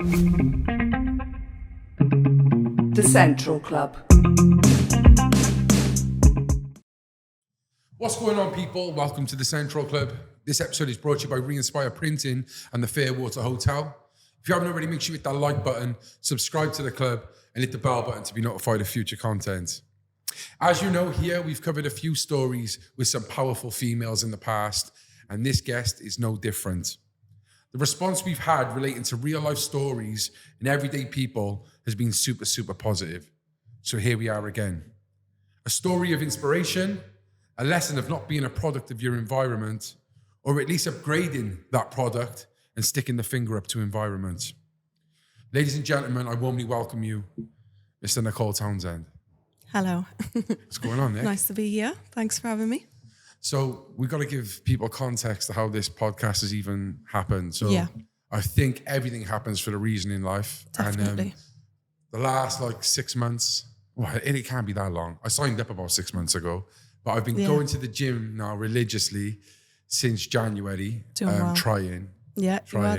The Central Club. What's going on, people? Welcome to the Central Club. This episode is brought to you by Re-Inspire Printing and the Fairwater Hotel. If you haven't already, make sure you hit that like button, subscribe to the club, and hit the bell button to be notified of future content. As you know, here we've covered a few stories with some powerful females in the past, and this guest is no different. The response we've had relating to real-life stories and everyday people has been super, super positive. So here we are again. A story of inspiration, a lesson of not being a product of your environment, or at least upgrading that product and sticking the finger up to environment. Ladies and gentlemen, I warmly welcome you, Mr. Nicole Townsend. Hello. What's going on, Nick? Nice to be here. Thanks for having me. So we've got to give people context to how this podcast has even happened. So Yeah. I think everything happens for a reason in life. Definitely. And the last 6 months, well, it can't be that long. I signed up about 6 months ago, but I've been going to the gym now religiously since January. Doing well. Trying. Yeah, you are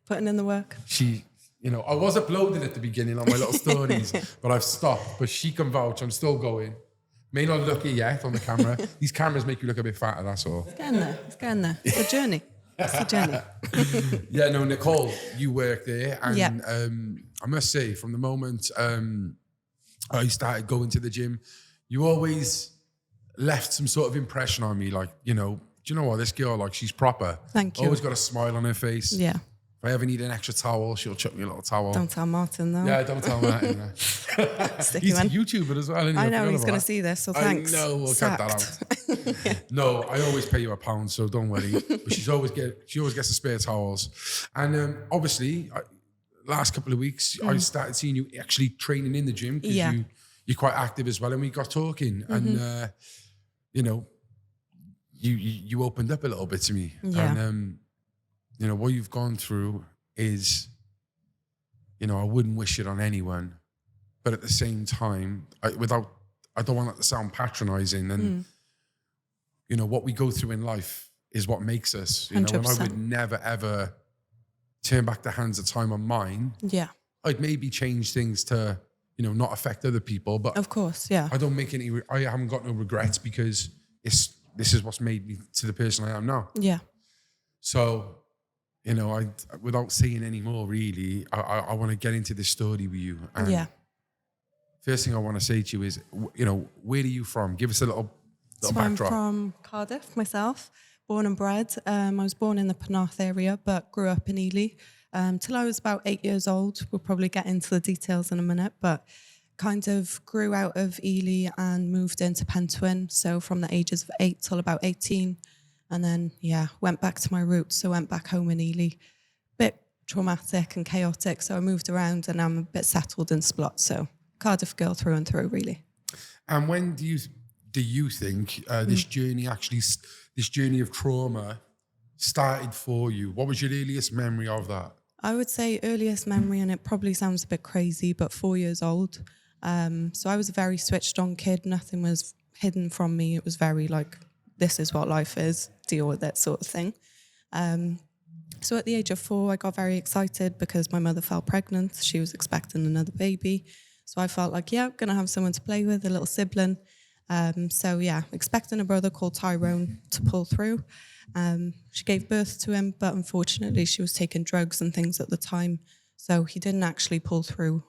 putting in the work. I was uploading at the beginning on my little stories, but I've stopped. But she can vouch, I'm still going. May not look it yet on the camera. These cameras make you look a bit fatter, that's all. It's getting there. It's getting there. It's a journey. It's a journey. Yeah, no, Nicole, you work there. And Yeah. I must say, from the moment I started going to the gym, you always left some sort of impression on me. Like, do you know what? This girl, she's proper. Thank you. Always got a smile on her face. Yeah. If I ever need an extra towel, she'll chuck me a little towel. Don't tell Martin, though. Yeah, don't tell Martin. Sticky He's a one. YouTuber as well, isn't he? I know, forgot he's about going to that. see this, so thanks. I know, we'll cut that out. No, I always pay you £1, so don't worry. But she always gets the spare towels. And obviously, last couple of weeks, I started seeing you actually training in the gym because you're quite active as well. And we got talking, and you opened up a little bit to me. Yeah. And what you've gone through is, I wouldn't wish it on anyone, but at the same time, I don't want that to sound patronizing. And, what we go through in life is what makes us. And I would never, ever turn back the hands of time on mine. Yeah. I'd maybe change things to, not affect other people. But of course, yeah. I haven't got no regrets because this is what's made me to the person I am now. Yeah. So, without saying any more, really, I want to get into this story with you. And first thing I want to say to you is, where are you from? Give us a little backdrop. I'm from Cardiff myself, born and bred. I was born in the Penarth area, but grew up in Ely till I was about 8 years old. We'll probably get into the details in a minute, but kind of grew out of Ely and moved into Pentwyn. So from the ages of 8 till about 18. And then, went back to my roots. So went back home in Ely. Bit traumatic and chaotic. So I moved around and I'm a bit settled in Splot. So Cardiff girl through and through, really. And when do you think this journey of trauma started for you? What was your earliest memory of that? I would say earliest memory, and it probably sounds a bit crazy, but 4 years old. So I was a very switched on kid. Nothing was hidden from me. It was very this is what life is, deal with it sort of thing. So at the age of 4, I got very excited because my mother fell pregnant. She was expecting another baby. So I felt like, I'm going to have someone to play with, a little sibling. Expecting a brother called Tyrone to pull through. She gave birth to him, but unfortunately she was taking drugs and things at the time. So he didn't actually pull through.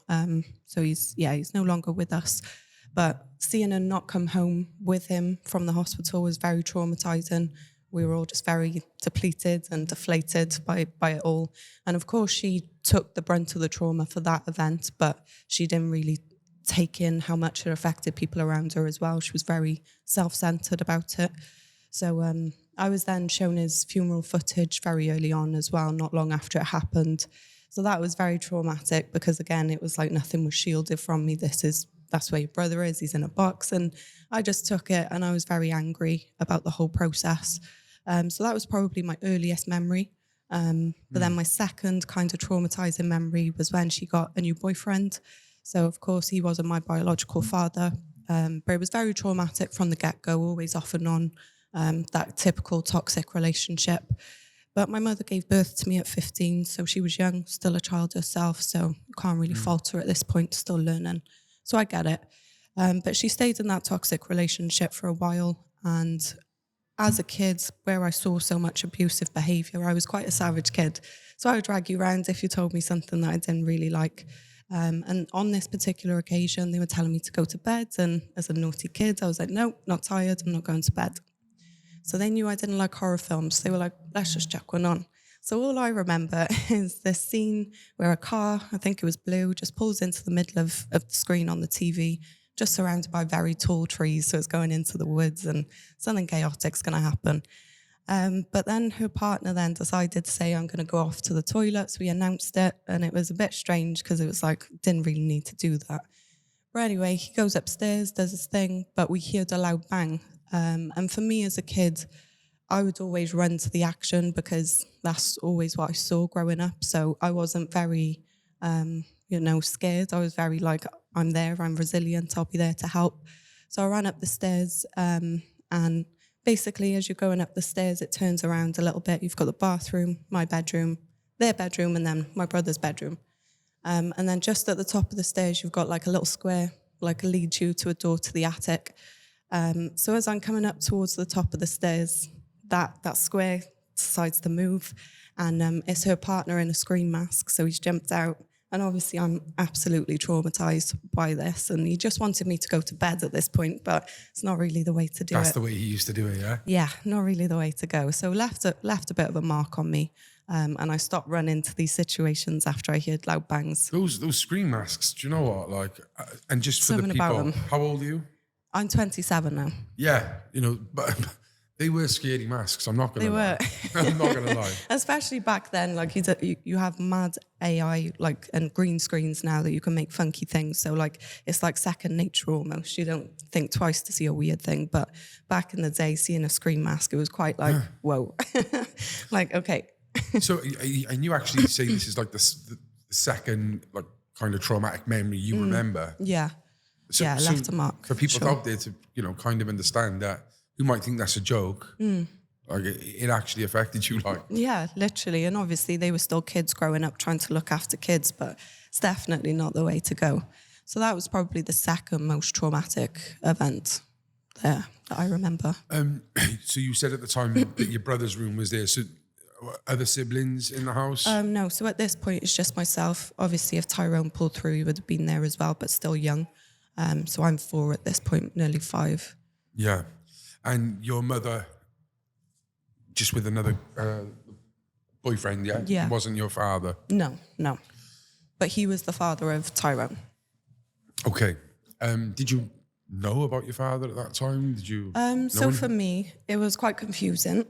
So he's no longer with us. But seeing her not come home with him from the hospital was very traumatizing. We were all just very depleted and deflated by it all. And of course, she took the brunt of the trauma for that event, but she didn't really take in how much it affected people around her as well. She was very self-centered about it. So I was then shown his funeral footage very early on as well, not long after it happened. So that was very traumatic because, again, it was like nothing was shielded from me. That's where your brother is. He's in a box. And I just took it and I was very angry about the whole process. So that was probably my earliest memory. But then my second kind of traumatizing memory was when she got a new boyfriend. So, of course, he wasn't my biological father. But it was very traumatic from the get-go, always off and on, that typical toxic relationship. But my mother gave birth to me at 15, so she was young, still a child herself, so you can't really fault her at this point, still learning. So I get it. But she stayed in that toxic relationship for a while, and as a kid, where I saw so much abusive behaviour, I was quite a savage kid. So I would drag you around if you told me something that I didn't really like. And on this particular occasion, they were telling me to go to bed. And as a naughty kid, I was like, no, not tired. I'm not going to bed. So they knew I didn't like horror films. They were like, let's just chuck one on. So all I remember is this scene where a car, I think it was blue, just pulls into the middle of the screen on the TV, just surrounded by very tall trees. So it's going into the woods and something chaotic's going to happen. But then her partner then decided to say, I'm going to go off to the toilet. So we announced it, and it was a bit strange because it was like, didn't really need to do that. But anyway, he goes upstairs, does his thing, but we heard a loud bang. And for me as a kid, I would always run to the action because that's always what I saw growing up. So I wasn't very, scared. I was very like, I'm there, I'm resilient, I'll be there to help. So I ran up the stairs, and basically, as you're going up the stairs, it turns around a little bit. You've got the bathroom, my bedroom, their bedroom, and then my brother's bedroom. And then just at the top of the stairs, you've got like a little square, like leads you to a door to the attic. So as I'm coming up towards the top of the stairs, that square decides to move, and it's her partner in a scream mask. So he's jumped out. And obviously I'm absolutely traumatized by this. And he just wanted me to go to bed at this point, but it's not really the way to do it. That's the way he used to do it, yeah? Yeah, not really the way to go. So left a bit of a mark on me. And I stopped running to these situations after I heard loud bangs. Those screen masks, do you know what? Like, and just for Something the about people, them. how old are you? I'm 27 now. Yeah, but they were scary masks. I'm not gonna lie. I'm not gonna lie. Especially back then, like you have mad AI like and green screens now that you can make funky things. So like it's like second nature almost. You don't think twice to see a weird thing. But back in the day, seeing a screen mask, it was quite like whoa, like okay. So and you actually say this is like the second like kind of traumatic memory you remember. Yeah, So, yeah, left a mark for people sure. out there to kind of understand that. Who might think that's a joke? Like it actually affected you, like Yeah, literally. And obviously they were still kids growing up trying to look after kids, but it's definitely not the way to go. So that was probably the second most traumatic event there that I remember. So you said at the time that your brother's room was there. So other siblings in the house? No, so at this point it's just myself. Obviously if Tyrone pulled through, he would have been there as well, but still young. So I'm 4 at this point, nearly 5. Yeah. And your mother, just with another boyfriend, yeah? Yeah. He wasn't your father? No. But he was the father of Tyrone. Okay. Did you know about your father at that time? Did you So for me, it was quite confusing.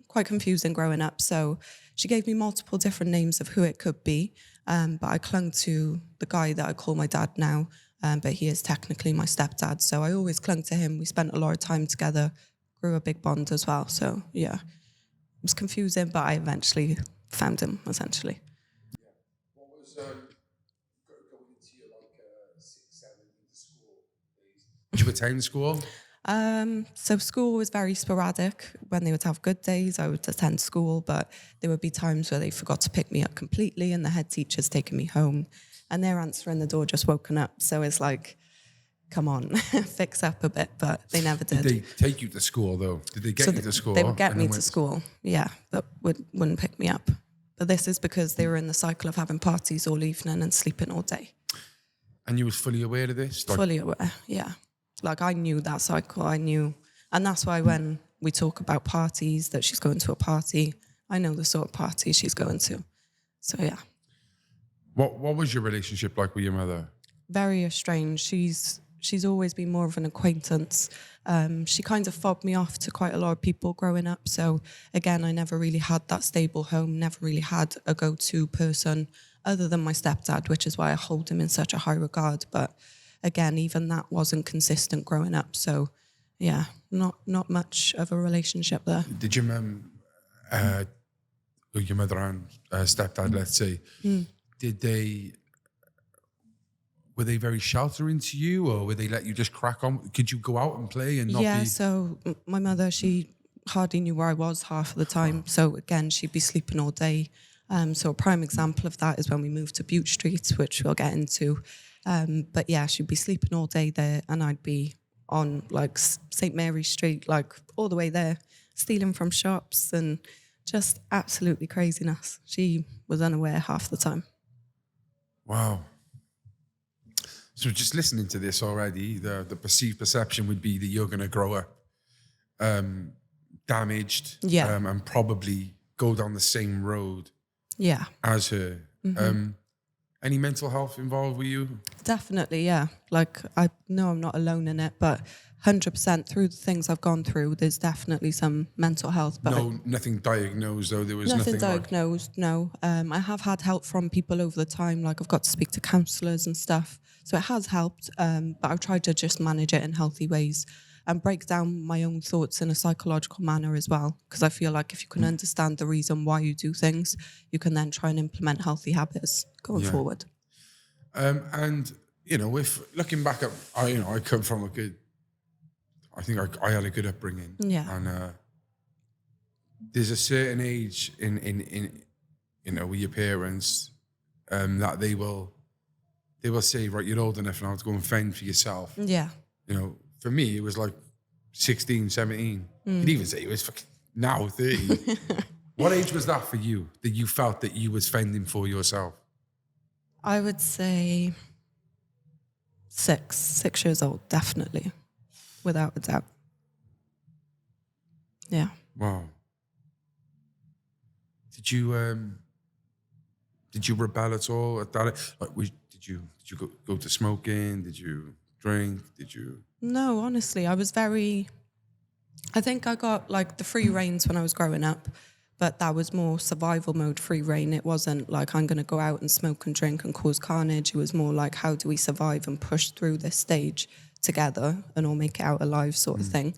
Quite confusing growing up. So she gave me multiple different names of who it could be. But I clung to the guy that I call my dad now. But he is technically my stepdad. So I always clung to him. We spent a lot of time together, grew a big bond as well. So yeah, it was confusing, but I eventually found him, essentially. Yeah. What was going into your 6, 7 into school days? Did you attend school? So school was very sporadic. When they would have good days, I would attend school, but there would be times where they forgot to pick me up completely and the head teacher's taking me home and they're answering the door just woken up. So it's like, come on, fix up a bit, but they never did. Did they take you to school though? Did they get you to school? They would get me to school, yeah, but wouldn't pick me up. But this is because they were in the cycle of having parties all evening and sleeping all day. And you was fully aware of this? Fully aware, yeah. Like I knew that cycle, I knew. And that's why when we talk about parties, that she's going to a party, I know the sort of party she's going to. So yeah. What was your relationship like with your mother? Very estranged. She's always been more of an acquaintance. She kind of fobbed me off to quite a lot of people growing up. So again, I never really had that stable home, never really had a go-to person other than my stepdad, which is why I hold him in such a high regard. But again, even that wasn't consistent growing up. So yeah, not much of a relationship there. Did your mum, your mother and stepdad, let's say, were they very sheltering to you, or would they let you just crack on? Could you go out and play and not be... So my mother, she hardly knew where I was half of the time. So again, she'd be sleeping all day. So a prime example of that is when we moved to Bute Street, which we'll get into. But yeah, she'd be sleeping all day there, and I'd be on like St. Mary's Street, like all the way there, stealing from shops and just absolutely craziness. She was unaware half the time. Wow. So just listening to this already, the perceived perception would be that you're going to grow up damaged, Yeah. and probably go down the same road Yeah. as her. Any mental health involved with you? Definitely, yeah. Like, I know I'm not alone in it, but 100% through the things I've gone through, there's definitely some mental health. But No, nothing diagnosed though. There was nothing nothing diagnosed, no. I have had help from people over the time. Like, I've got to speak to counsellors and stuff. So it has helped, but I've tried to just manage it in healthy ways and break down my own thoughts in a psychological manner as well. Because I feel like if you can understand the reason why you do things, you can then try and implement healthy habits going forward. And you know, if looking back at, I come from I think I had a good upbringing. Yeah. And there's a certain age in with your parents that they will say, right, you're old enough now to go and fend for yourself. Yeah. You know, for me, it was like 16, 17. You'd even say it was now 30. What age was that for you, that you felt that you was fending for yourself? I would say 6 years old, definitely, without a doubt. Yeah. Wow. Did you rebel at all at that? Like, did you go to smoking? Did you drink? Did you? No, honestly, I think I got like the free reins when I was growing up, but that was more survival mode free reign. It wasn't like I'm going to go out and smoke and drink and cause carnage. It was more like, how do we survive and push through this stage together and all make it out alive sort of thing.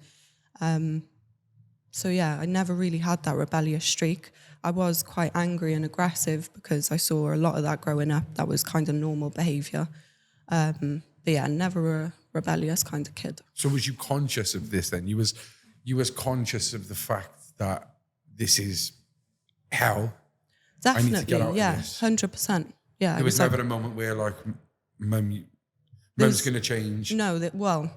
So yeah, I never really had that rebellious streak. I was quite angry and aggressive because I saw a lot of that growing up. That was kind of normal behaviour. But yeah, never a rebellious kind of kid. So was you conscious of this then? You was conscious of the fact that this is hell. Definitely, I need to get out yeah, of this. 100%. Yeah, There was never a moment where like, Mum's going to change. No,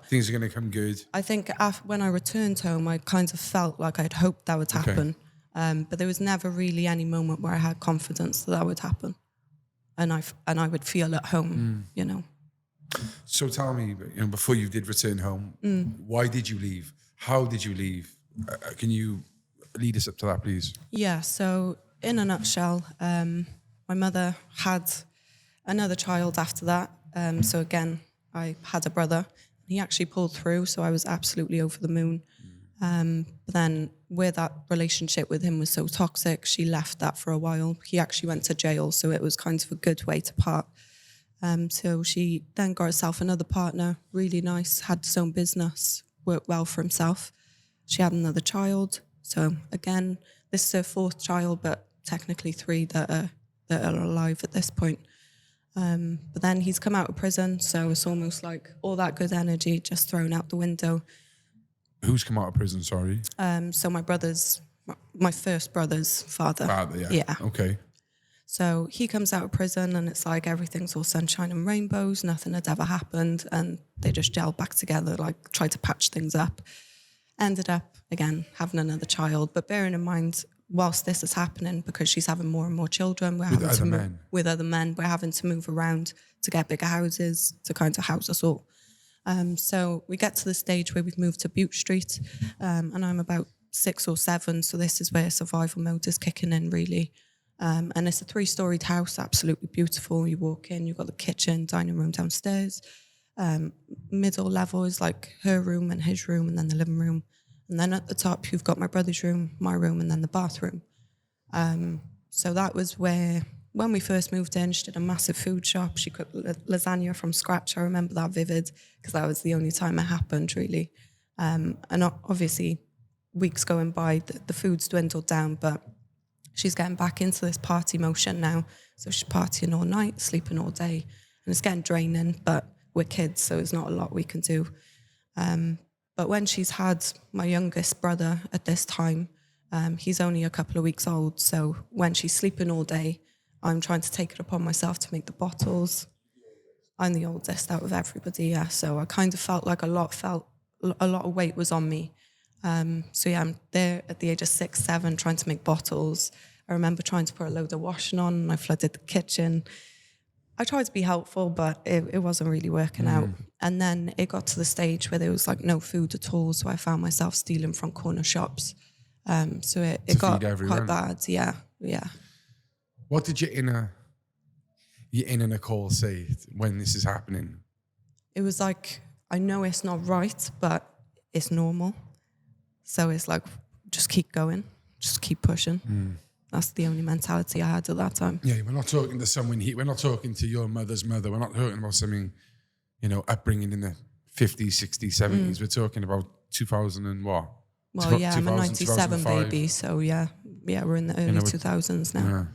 Things are going to come good. I think when I returned home, I kind of felt like I'd hoped that would happen. But there was never really any moment where I had confidence that would happen. And I would feel at home, you know. So tell me, before you did return home, why did you leave? How did you leave? Can you lead us up to that, please? Yeah, so in a nutshell, my mother had another child after that. So again, I had a brother. He actually pulled through, so I was absolutely over the moon. But then where that relationship with him was so toxic, she left that for a while. He actually went to jail, so it was kind of a good way to part. So she then got herself another partner, really nice, had his own business, worked well for himself. She had another child. So again, this is her fourth child, but technically 3 that are alive at this point. But then he's come out of prison, so it's almost like all that good energy just thrown out the window. Who's come out of prison, sorry? So my first brother's father. Father, yeah. Yeah. Okay. So he comes out of prison and it's like everything's all sunshine and rainbows, nothing had ever happened, and they just gelled back together, like tried to patch things up. Ended up, again, having another child. But bearing in mind, whilst this is happening, because she's having more and more children, we're having to move with other men, we're having to move around to get bigger houses to kind of house us all. So we get to the stage where we've moved to Bute Street, and I'm about 6 or 7, so this is where survival mode is kicking in, really. And it's a 3-storied house, absolutely beautiful. You walk in, you've got the kitchen, dining room downstairs. Middle level is like her room and his room, and then the living room. And then at the top, you've got my brother's room, my room, and then the bathroom. So that was where, when we first moved in, she did a massive food shop. She cooked lasagna from scratch. I remember that vivid because that was the only time it happened, really. And obviously, weeks going by, the food's dwindled down, but she's getting back into this party motion now. So she's partying all night, sleeping all day, and it's getting draining, but we're kids, so there's not a lot we can do. But when she's had my youngest brother at this time, he's only a couple of weeks old. So when she's sleeping all day, I'm trying to take it upon myself to make the bottles. I'm the oldest out of everybody, yeah. So I kind of felt like a lot of weight was on me. So yeah, I'm there at the age of 6, 7, trying to make bottles. I remember trying to put a load of washing on, and I flooded the kitchen. I tried to be helpful, but it wasn't really working out. And then it got to the stage where there was like no food at all. So I found myself stealing from corner shops. So it got quite bad. Yeah. What did your inner Nicole say when this is happening? It was like, I know it's not right, but it's normal. So it's like, just keep going, just keep pushing. That's the only mentality I had at that time. Yeah, we're not talking to someone here. We're not talking to your mother's mother. We're not talking about something, upbringing in the 50s, 60s, 70s. We're talking about 2000 and what? Well, yeah, I'm a 97 baby. So yeah, we're in the early 2000s now.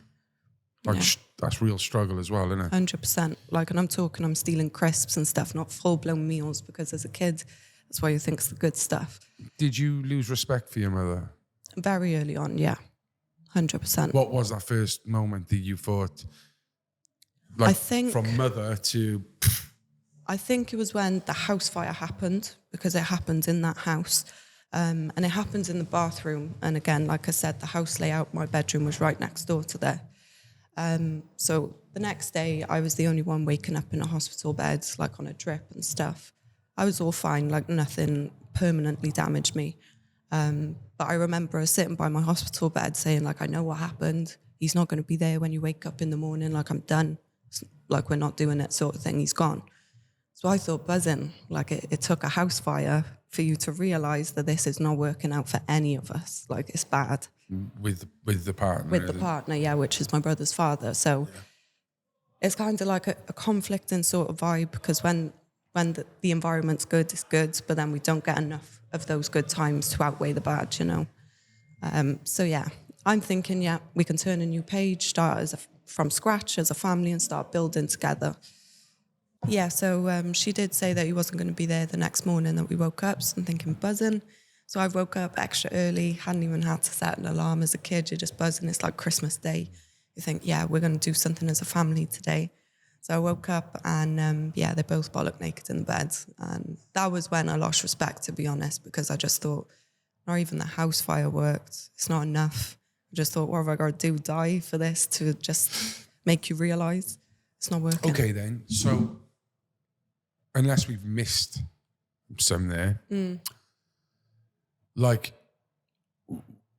Yeah. That's real struggle as well, isn't it? 100%. Like, and I'm stealing crisps and stuff, not full-blown meals, because as a kid, that's why you think it's the good stuff. Did you lose respect for your mother? Very early on, yeah. 100%. What was that first moment that you thought, I think, from mother to... I think it was when the house fire happened, because it happened in that house. And it happened in the bathroom. And again, like I said, the house layout, my bedroom was right next door to there. So the next day, I was the only one waking up in a hospital bed, like on a drip and stuff. I was all fine, like nothing permanently damaged me. But I remember sitting by my hospital bed saying, like, I know what happened. He's not going to be there when you wake up in the morning. Like, I'm done. Like, we're not doing it sort of thing. He's gone. So I thought, buzzing. Like, it took a house fire for you to realise that this is not working out for any of us. Like, it's bad. With the partner? With the partner, yeah, which is my brother's father. So it's kind of like a conflicting sort of vibe, because when the environment's good, it's good, but then we don't get enough of those good times to outweigh the bad, So yeah, I'm thinking, yeah, we can turn a new page, start from scratch as a family and start building together. Yeah, so she did say that he wasn't going to be there the next morning that we woke up, so I'm thinking buzzing. So I woke up extra early, hadn't even had to set an alarm as a kid. You're just buzzing. It's like Christmas Day. You think, yeah, we're going to do something as a family today. So I woke up and, they're both bollock naked in the bed. And that was when I lost respect, to be honest, because I just thought, not even the house fire worked. It's not enough. I just thought, what have I got to do, die for this to just make you realise it's not working? Okay, then. So unless we've missed some there, like,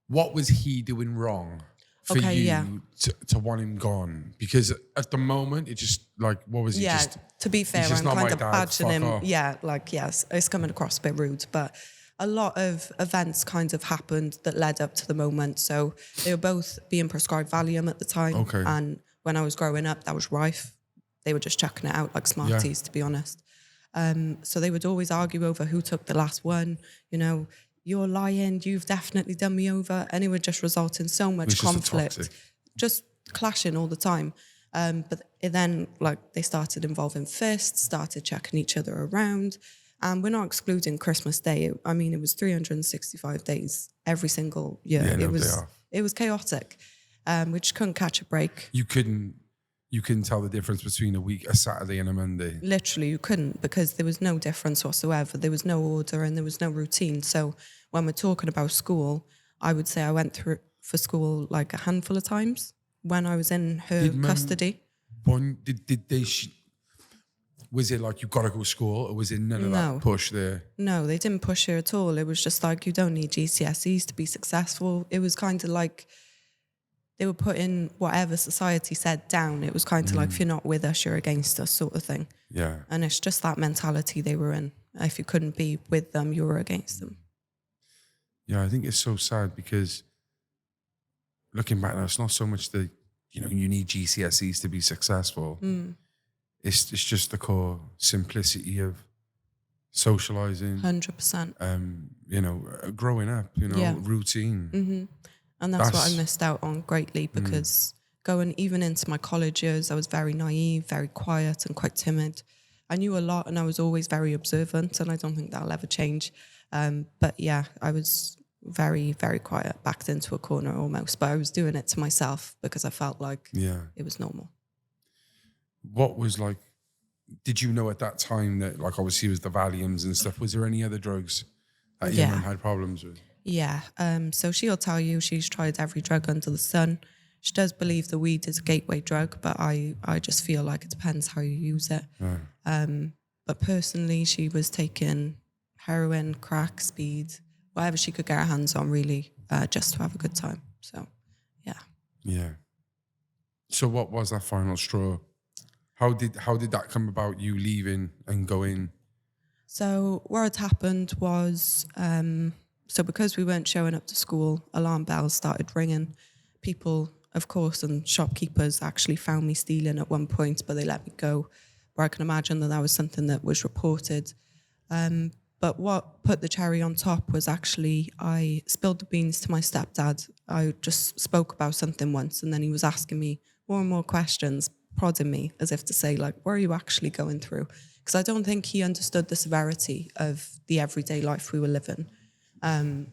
what was he doing wrong for you to want him gone? Because at the moment, it just, like, what was he just... To be fair, I'm kind of badging him. Off. Yeah, like, yes, it's coming across a bit rude, but a lot of events kind of happened that led up to the moment. So they were both being prescribed Valium at the time. Okay. And when I was growing up, that was rife. They were just chucking it out like Smarties, to be honest. So they would always argue over who took the last one, you're lying, you've definitely done me over. And it would just result in so much conflict, just clashing all the time. But then, like, they started involving fists, started chucking each other around. And we're not excluding Christmas Day. I mean, it was 365 days every single year. Yeah, it was chaotic. We just couldn't catch a break. You couldn't tell the difference between a Saturday and a Monday. Literally, you couldn't, because there was no difference whatsoever. There was no order and there was no routine. So when we're talking about school, I would say I went through for school like a handful of times when I was in her custody. Was it like, you got to go to school, or was it none of that push there? No, they didn't push her at all. It was just like, you don't need GCSEs to be successful. It was kind of like they were putting whatever society said down. It was kind of like, if you're not with us, you're against us, sort of thing. Yeah. And it's just that mentality they were in. If you couldn't be with them, you were against them. Yeah, I think it's so sad, because looking back now, it's not so much that, you need GCSEs to be successful. It's just the core simplicity of socializing. 100%. Growing up, routine. Mm-hmm. And that's what I missed out on greatly, because going even into my college years, I was very naive, very quiet and quite timid. I knew a lot and I was always very observant, and I don't think that'll ever change. But yeah, I was very, very quiet, backed into a corner almost. But I was doing it to myself because I felt like it was normal. What was like, did you know at that time that, like, obviously it was the Valiums and stuff, was there any other drugs that your mum had problems with? Yeah. So she'll tell you she's tried every drug under the sun. She does believe the weed is a gateway drug, but I just feel like it depends how you use it. But personally, she was taking heroin, crack, speed, whatever she could get her hands on, really, just to have a good time. So, yeah. Yeah. So what was that final straw? How did that come about, you leaving and going? So what had happened was, so because we weren't showing up to school, alarm bells started ringing. People, of course, and shopkeepers actually found me stealing at one point, but they let me go. Where I can imagine that was something that was reported. But what put the cherry on top was actually I spilled the beans to my stepdad. I just spoke about something once, and then he was asking me more and more questions, prodding me as if to say, like, what are you actually going through? Because I don't think he understood the severity of the everyday life we were living. And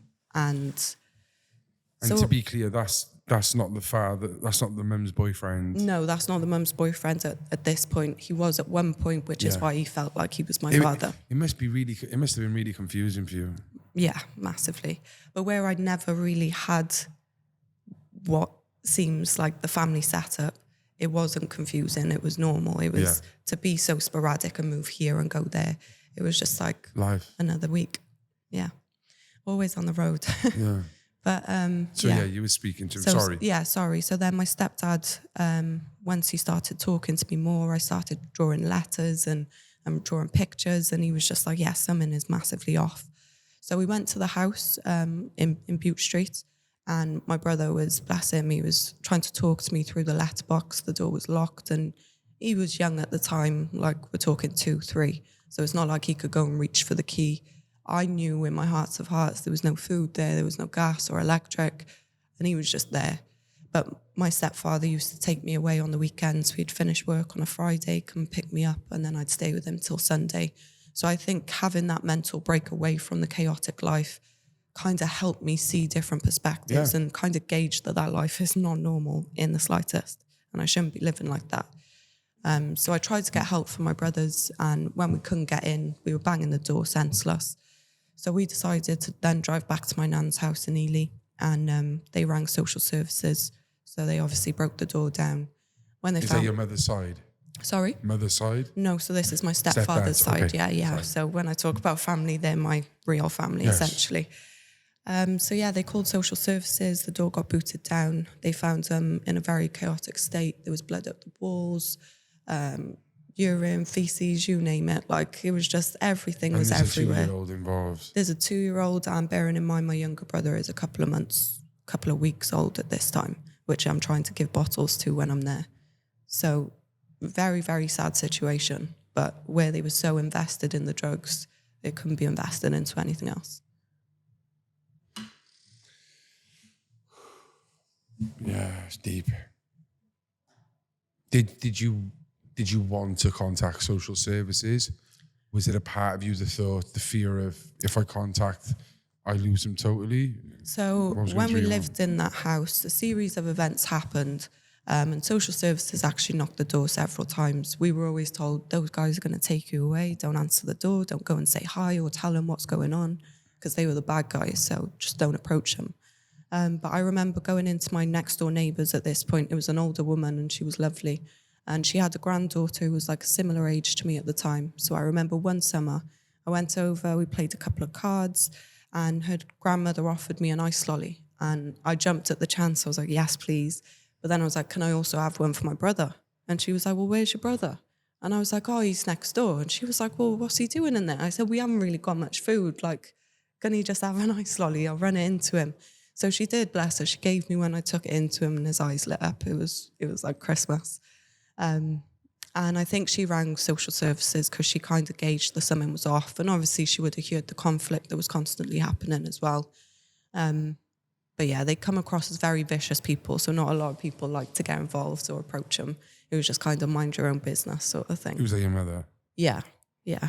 so, to be clear, that's not the father, that's not the mum's boyfriend. No, that's not the mum's boyfriend at this point. He was at one point, which is why he felt like he was my father. It must have been really confusing for you. Yeah, massively. But where I'd never really had what seems like the family setup, it wasn't confusing. It was normal. It was to be so sporadic and move here and go there. It was just like life. Another week. Yeah. Always on the road. Yeah. But you were speaking to him. Sorry. Yeah, sorry. So then my stepdad, once he started talking to me more, I started drawing letters and drawing pictures, and he was just like, yeah, something is massively off. So we went to the house in Bute Street, and my brother was, bless him, he was trying to talk to me through the letterbox. The door was locked, and he was young at the time, like we're talking 2, 3. So it's not like he could go and reach for the key. I knew in my heart of hearts there was no food there was no gas or electric, and he was just there. But my stepfather used to take me away on the weekends. We'd finish work on a Friday, come pick me up, and then I'd stay with him till Sunday. So I think having that mental break away from the chaotic life kind of helped me see different perspectives and kind of gauge that life is not normal in the slightest, and I shouldn't be living like that. So I tried to get help from my brothers, and when we couldn't get in, we were banging the door senseless. So we decided to then drive back to my nan's house in Ely, and they rang social services. So they obviously broke the door down. When they Is that your mother's side? Sorry? Mother's side? No, so this is my stepfather's side. Okay. Yeah. Sorry. So when I talk about family, they're my real family, essentially. They called social services. The door got booted down. They found them in a very chaotic state. There was blood up the walls, urine, feces, you name it. Like, it was just, everything was everywhere. There's a 2-year-old involved. There's a 2-year-old, and bearing in mind my younger brother is a couple of weeks old at this time, which I'm trying to give bottles to when I'm there. So very, very sad situation. But where they were so invested in the drugs, they couldn't be invested into anything else. Yeah, it's deep. Did you want to contact social services? Was it a part of you that thought the fear of, if I contact, I lose them totally? So when we lived in that house, a series of events happened, and social services actually knocked the door several times. We were always told, those guys are going to take you away. Don't answer the door. Don't go and say hi or tell them what's going on, because they were the bad guys. So just don't approach them. But I remember going into my next door neighbours at this point. It was an older woman, and she was lovely. And she had a granddaughter who was like a similar age to me at the time. So I remember one summer, I went over, we played a couple of cards, and her grandmother offered me an ice lolly. And I jumped at the chance. I was like, yes, please. But then I was like, can I also have one for my brother? And she was like, well, where's your brother? And I was like, oh, he's next door. And she was like, well, what's he doing in there? I said, we haven't really got much food. Like, can he just have an ice lolly? I'll run it into him. So she did, bless her. She gave me one. I took it into him, and his eyes lit up. It was like Christmas. And I think she rang social services because she kind of gauged that something was off. And obviously she would have heard the conflict that was constantly happening as well. But yeah, they come across as very vicious people. So not a lot of people like to get involved or approach them. It was just kind of mind your own business sort of thing. Who's that, your mother? Yeah.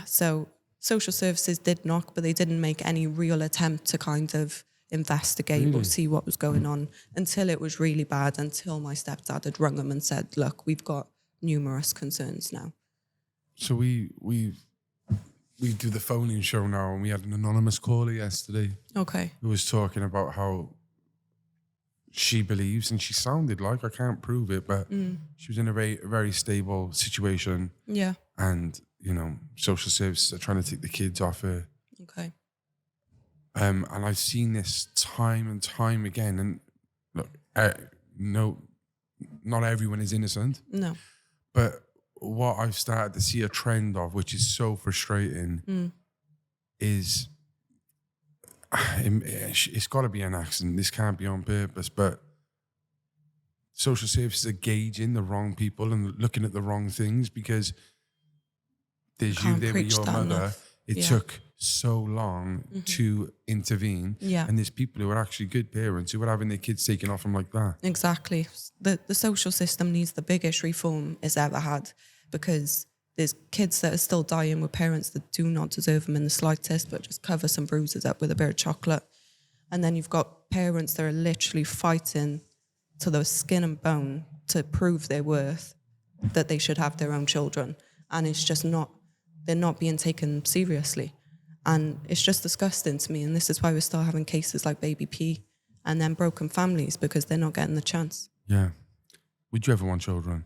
So social services did knock, but they didn't make any real attempt to kind of investigate or see what was going on until it was really bad, until my stepdad had rung them and said, look, we've got numerous concerns now. So we do the phone-in show now, and we had an anonymous caller yesterday Okay. who was talking about how she believes, and she sounded like, I can't prove it, but she was in a very stable situation. Yeah. And, you know, social services are trying to take the kids off her. Okay. And I've seen this time and time again. And look, no, not everyone is innocent. No. But what I've started to see a trend of, which is so frustrating, is it's got to be an accident. This can't be on purpose. But social services are gauging the wrong people and looking at the wrong things, because there's you there with your mother. It took so long to intervene. Yeah. And there's people who are actually good parents who are having their kids taken off them like that. Exactly. The social system needs the biggest reform it's ever had, because there's kids that are still dying with parents that do not deserve them in the slightest, but just cover some bruises up with a bit of chocolate. And then you've got parents that are literally fighting to the skin and bone to prove their worth, that they should have their own children. And it's just not, they're not being taken seriously. And it's just disgusting to me. And this is why we're still having cases like Baby P and then broken families, because they're not getting the chance. Yeah. Would you ever want children?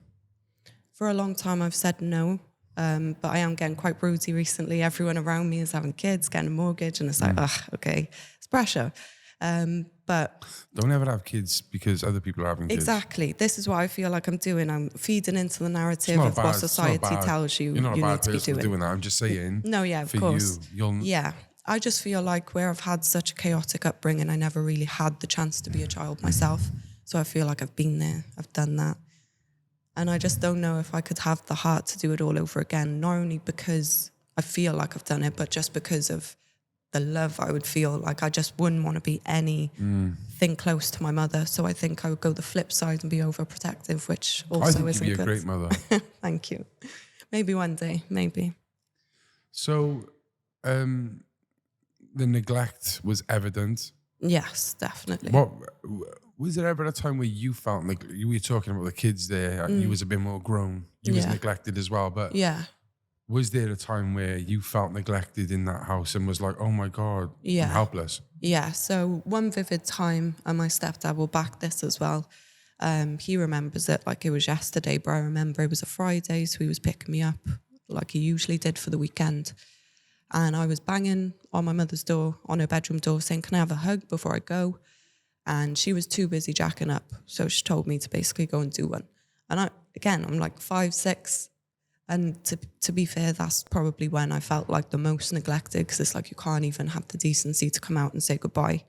For a long time, I've said no. But I am getting quite broody recently. Everyone around me is having kids, getting a mortgage, and it's like, okay, it's pressure. But don't ever have kids because other people are having kids. Exactly. This is what I feel like I'm doing. I'm feeding into the narrative of what society tells you. You're not a bad need to person be doing that. I'm just saying. No, yeah, of course. Yeah. I just feel like where I've had such a chaotic upbringing, I never really had the chance to be a child myself. So I feel like I've been there. I've done that. And I just don't know if I could have the heart to do it all over again, not only because I feel like I've done it, but just because of the love I would feel. Like I just wouldn't want to be anything close to my mother. So I think I would go the flip side and be overprotective, which also isn't good. I think you'd be a great mother. Thank you. Maybe one day, maybe. So the neglect was evident. Yes, definitely. What was there ever a time where you felt like you were talking about the kids there and you was a bit more grown? You was neglected as well, but was there a time where you felt neglected in that house and was like, oh my God, I'm helpless? Yeah, so one vivid time, and my stepdad will back this as well. He remembers it like it was yesterday, but I remember it was a Friday, so he was picking me up like he usually did for the weekend. And I was banging on my mother's door, on her bedroom door, saying, can I have a hug before I go? And she was too busy jacking up. So she told me to basically go and do one. And I'm like 5, 6. And to be fair, that's probably when I felt like the most neglected, because it's like you can't even have the decency to come out and say goodbye.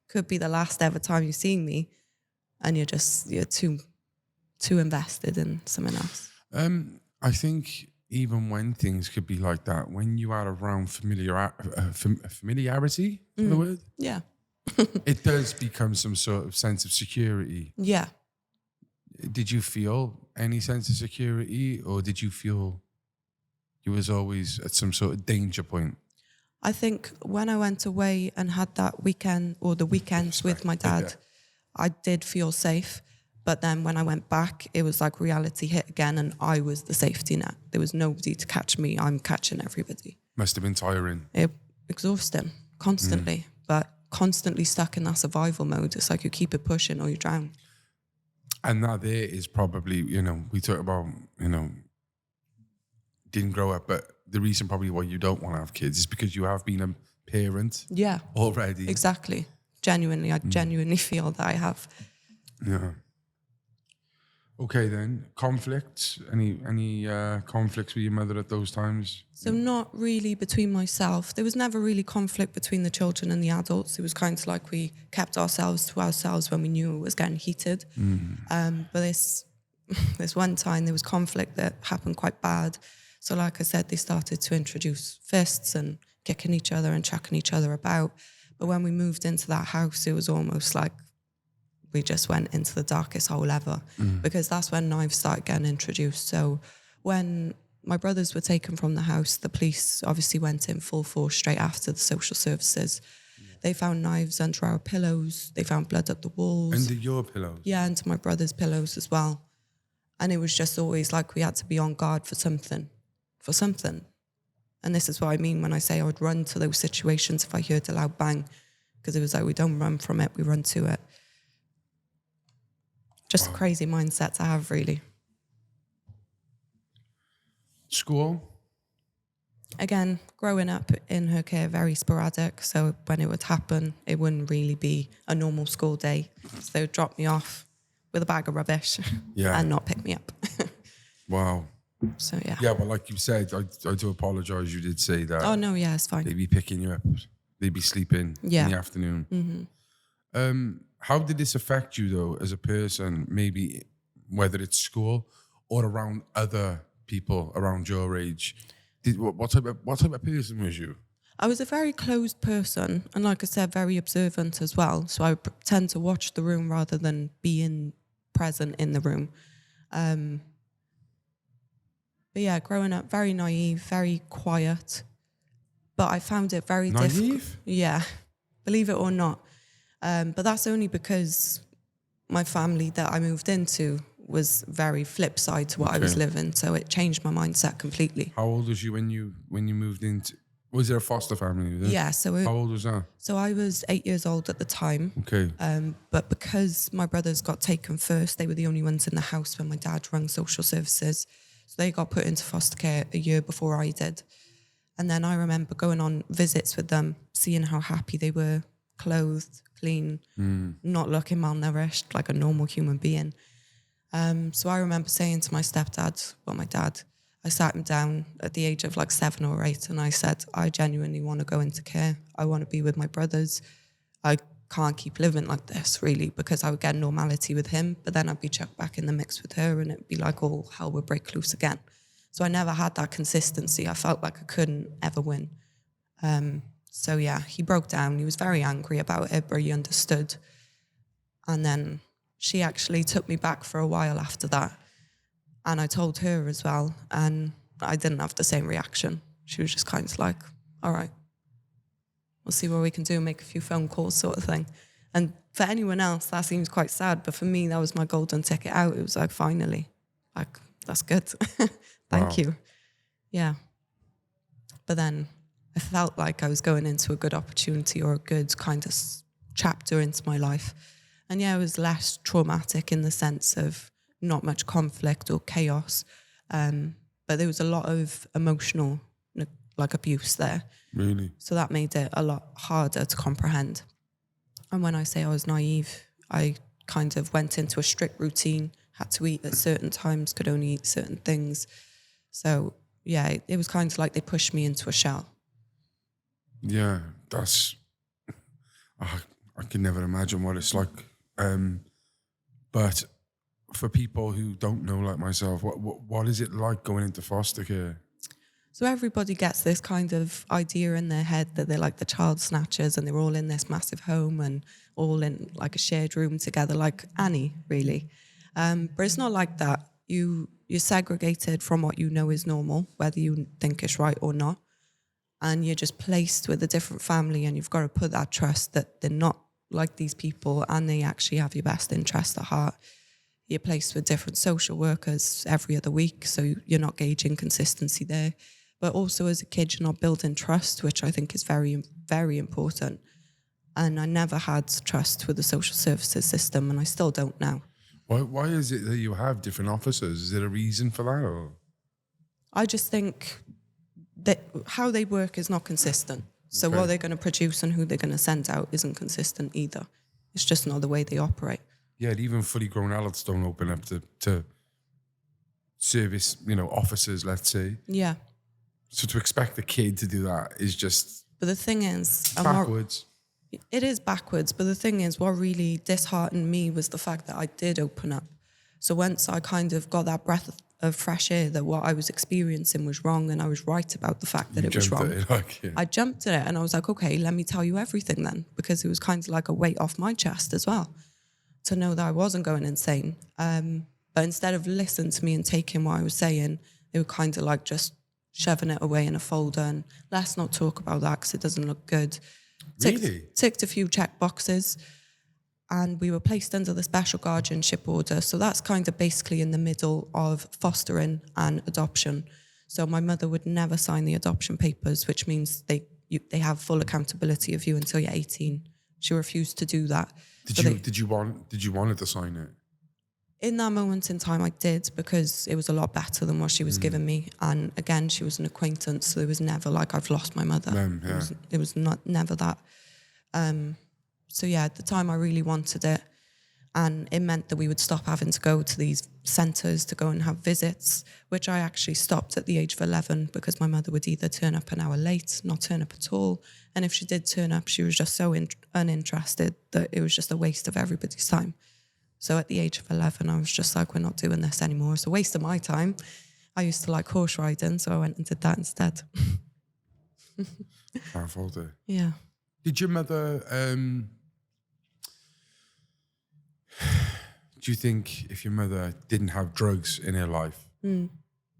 Could be the last ever time you've seen me, and you're too invested in someone else. I think even when things could be like that, when you are around familiarity, is the word? Yeah. It does become some sort of sense of security. Yeah. Did you feel any sense of security, or did you feel you was always at some sort of danger point? I think when I went away and had that weekend or the weekends with my dad, I did feel safe. But then when I went back, it was like reality hit again, and I was the safety net. There was nobody to catch me. I'm catching everybody. Must have been tiring. Exhausting, constantly. But constantly stuck in that survival mode. It's like you keep it pushing or you drown. And that there is probably, we talk about, didn't grow up, but the reason probably why you don't want to have kids is because you have been a parent already. Exactly. Genuinely, I genuinely feel that I have. Yeah. Okay then, conflicts. Any conflicts with your mother at those times? So not really between myself. There was never really conflict between the children and the adults. It was kind of like we kept ourselves to ourselves when we knew it was getting heated. But this one time there was conflict that happened quite bad. So like I said, they started to introduce fists and kicking each other and chucking each other about. But when we moved into that house, it was almost like we just went into the darkest hole ever, because that's when knives started getting introduced. So when my brothers were taken from the house. The police obviously went in full force straight after the social services. They found knives under our pillows. They found blood up the walls. Under your pillows? Yeah, under my brother's pillows as well. And it was just always like we had to be on guard for something. And this is what I mean when I say I would run to those situations if I heard a loud bang, because it was like we don't run from it, we run to it. Just a crazy mindset to have, really. School? Again, growing up in her care, very sporadic. So when it would happen, it wouldn't really be a normal school day. So they would drop me off with a bag of rubbish and not pick me up. Wow. So, yeah. Yeah, well, like you said, I do apologise. You did say that. Oh, no, yeah, it's fine. They'd be picking you up. They'd be sleeping in the afternoon. Mm-hmm. How did this affect you, though, as a person, maybe whether it's school or around other people around your age? What type of person was you? I was a very closed person, and like I said, very observant as well. So I would tend to watch the room rather than being present in the room. But yeah, growing up, very naive, very quiet. But I found it very difficult. Naive? Yeah, believe it or not. But that's only because my family that I moved into was very flip side to what I was living. So it changed my mindset completely. How old was you when you moved into? Was there a foster family? Was there? Yeah. So how old was that? So I was 8 years old at the time. Okay. But because my brothers got taken first, they were the only ones in the house when my dad rang social services. So they got put into foster care a year before I did. And then I remember going on visits with them, seeing how happy they were, clothed, clean, not looking malnourished, like a normal human being. So I remember saying to my stepdad, my dad, I sat him down at the age of like 7 or 8 and I said, I genuinely want to go into care. I want to be with my brothers. I can't keep living like this, really, because I would get normality with him, but then I'd be chucked back in the mix with her and it'd be like all hell would break loose again. So I never had that consistency. I felt like I couldn't ever win. So yeah, he broke down. He was very angry about it, but he understood. And then she actually took me back for a while after that. And I told her as well, and I didn't have the same reaction. She was just kind of like, all right, we'll see what we can do, make a few phone calls sort of thing. And for anyone else, that seems quite sad. But for me, that was my golden ticket out. It was like, finally, like, that's good. Thank you. Yeah. But then I felt like I was going into a good opportunity or a good kind of chapter into my life. And yeah, it was less traumatic in the sense of not much conflict or chaos. But there was a lot of emotional like abuse there. Really? So that made it a lot harder to comprehend. And when I say I was naive, I kind of went into a strict routine, had to eat at certain times, could only eat certain things. So yeah, it was kind of like they pushed me into a shell. Yeah, that's... I can never imagine what it's like. But for people who don't know, like myself, what is it like going into foster care? So everybody gets this kind of idea in their head that they're like the child snatchers and they're all in this massive home and all in like a shared room together, like Annie, really. But it's not like that. You're segregated from what you know is normal, whether you think it's right or not. And you're just placed with a different family and you've got to put that trust that they're not like these people and they actually have your best interest at heart. You're placed with different social workers every other week, so you're not gauging consistency there. But also as a kid, you're not building trust, which I think is very, very important. And I never had trust with the social services system, and I still don't now. Why is it that you have different officers? Is there a reason for that? Or? I just think that how they work is not consistent. So what they're going to produce and who they're going to send out isn't consistent either. It's just not the way they operate. Yeah, even fully grown adults don't open up to service, officers, let's say. Yeah. So to expect a kid to do that is just... But the thing is... backwards. It is backwards, but the thing is, what really disheartened me was the fact that I did open up. So once I kind of got that breath of fresh air that what I was experiencing was wrong and I was right about the fact that it was wrong. I jumped at it and I was like, okay, let me tell you everything then, because it was kind of like a weight off my chest as well to know that I wasn't going insane. But instead of listening to me and taking what I was saying, they were kind of like just shoving it away in a folder and let's not talk about that because it doesn't look good. Really? Ticked a few check boxes, and we were placed under the special guardianship order. So that's kind of basically in the middle of fostering and adoption. So my mother would never sign the adoption papers, which means they have full accountability of you until you're 18. She refused to do that. Did you want her to sign it? In that moment in time, I did, because it was a lot better than what she was giving me. And again, she was an acquaintance, so it was never like I've lost my mother. It was never that. So yeah, at the time I really wanted it. And it meant that we would stop having to go to these centres to go and have visits, which I actually stopped at the age of 11 because my mother would either turn up an hour late, not turn up at all. And if she did turn up, she was just so uninterested that it was just a waste of everybody's time. So at the age of 11, I was just like, we're not doing this anymore. It's a waste of my time. I used to like horse riding, so I went and did that instead. Can't fault it. Yeah. Did your mother... do you think if your mother didn't have drugs in her life,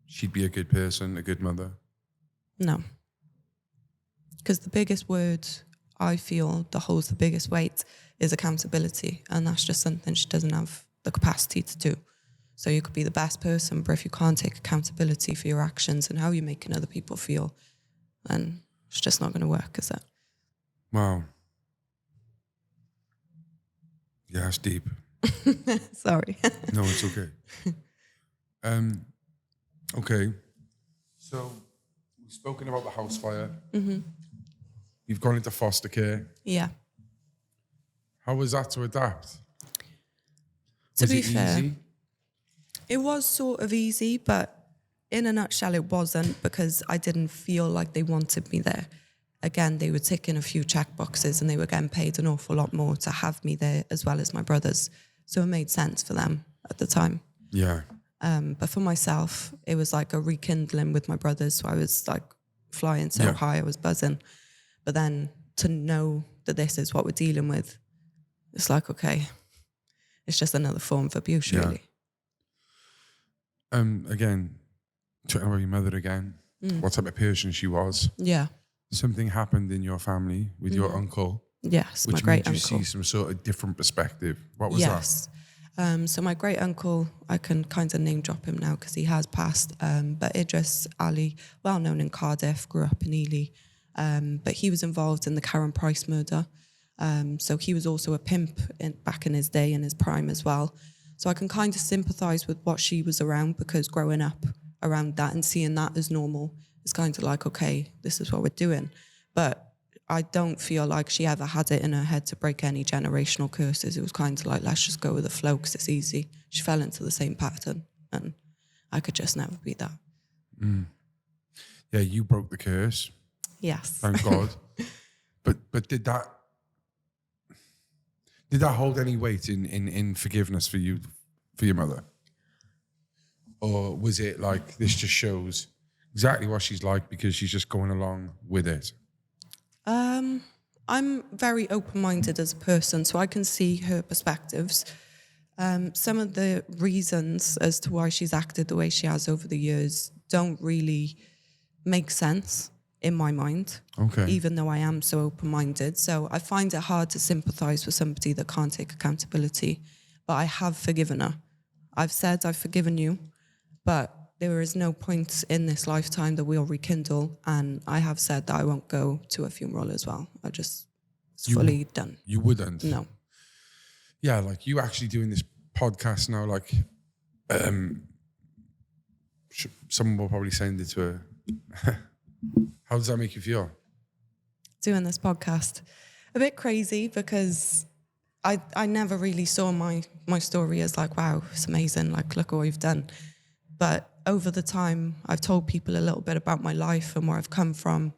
she'd be a good person, a good mother? No. Because the biggest word I feel that holds the biggest weight is accountability. And that's just something she doesn't have the capacity to do. So you could be the best person, but if you can't take accountability for your actions and how you're making other people feel, then it's just not going to work, is it? Wow. Yeah, that's deep. Sorry. No, it's okay. Okay. So we've spoken about the house fire. Mm-hmm. You've gone into foster care. Yeah. How was that to adapt? To be fair, easy? it was sort of easy, but in a nutshell, it wasn't, because I didn't feel like they wanted me there. Again, they were ticking a few check boxes and they were getting paid an awful lot more to have me there as well as my brothers. So it made sense for them at the time. Yeah. But for myself, it was like a rekindling with my brothers. So I was like flying so high, I was buzzing. But then to know that this is what we're dealing with, it's like, okay, it's just another form of abuse, really. Again, talking about your mother again, what type of person she was. Yeah. Something happened in your family with your uncle. Yes, which my great made you uncle. see some sort of different perspective. What was that? So my great uncle, I can kind of name drop him now because he has passed. But Idris Ali, well known in Cardiff, grew up in Ely. But he was involved in the Karen Price murder. So he was also a pimp back in his day, in his prime as well. So I can kind of sympathise with what she was around, because growing up around that and seeing that as normal, it's kind of like, okay, this is what we're doing. But I don't feel like she ever had it in her head to break any generational curses. It was kind of like, let's just go with the flow because it's easy. She fell into the same pattern, and I could just never be that. Yeah, you broke the curse. Yes. Thank God. But did that hold any weight in forgiveness for you, for your mother? Or was it like, this just shows exactly what she's like because she's just going along with it? I'm very open-minded as a person, so I can see her perspectives. Some of the reasons as to why she's acted the way she has over the years don't really make sense in my mind, even though I am so open-minded. So I find it hard to sympathise with somebody that can't take accountability, but I have forgiven her. I've said I've forgiven you, but there is no point in this lifetime that we'll rekindle, and I have said that I won't go to a funeral as well. It's fully done. You wouldn't? No. Yeah, like you actually doing this podcast now, like someone will probably send it to her. How does that make you feel? Doing this podcast, a bit crazy, because I never really saw my story as like, wow, it's amazing, like look what we've done. But over the time, I've told people a little bit about my life and where I've come from.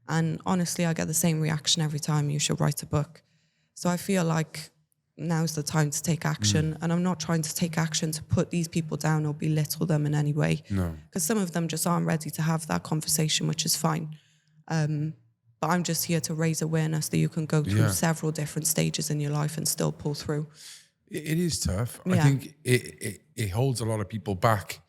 And honestly, I get the same reaction every time: you should write a book. So I feel like now's the time to take action. And I'm not trying to take action to put these people down or belittle them in any way. No. Because some of them just aren't ready to have that conversation, which is fine. But I'm just here to raise awareness that you can go through several different stages in your life and still pull through. It is tough. Yeah. I think it holds a lot of people back.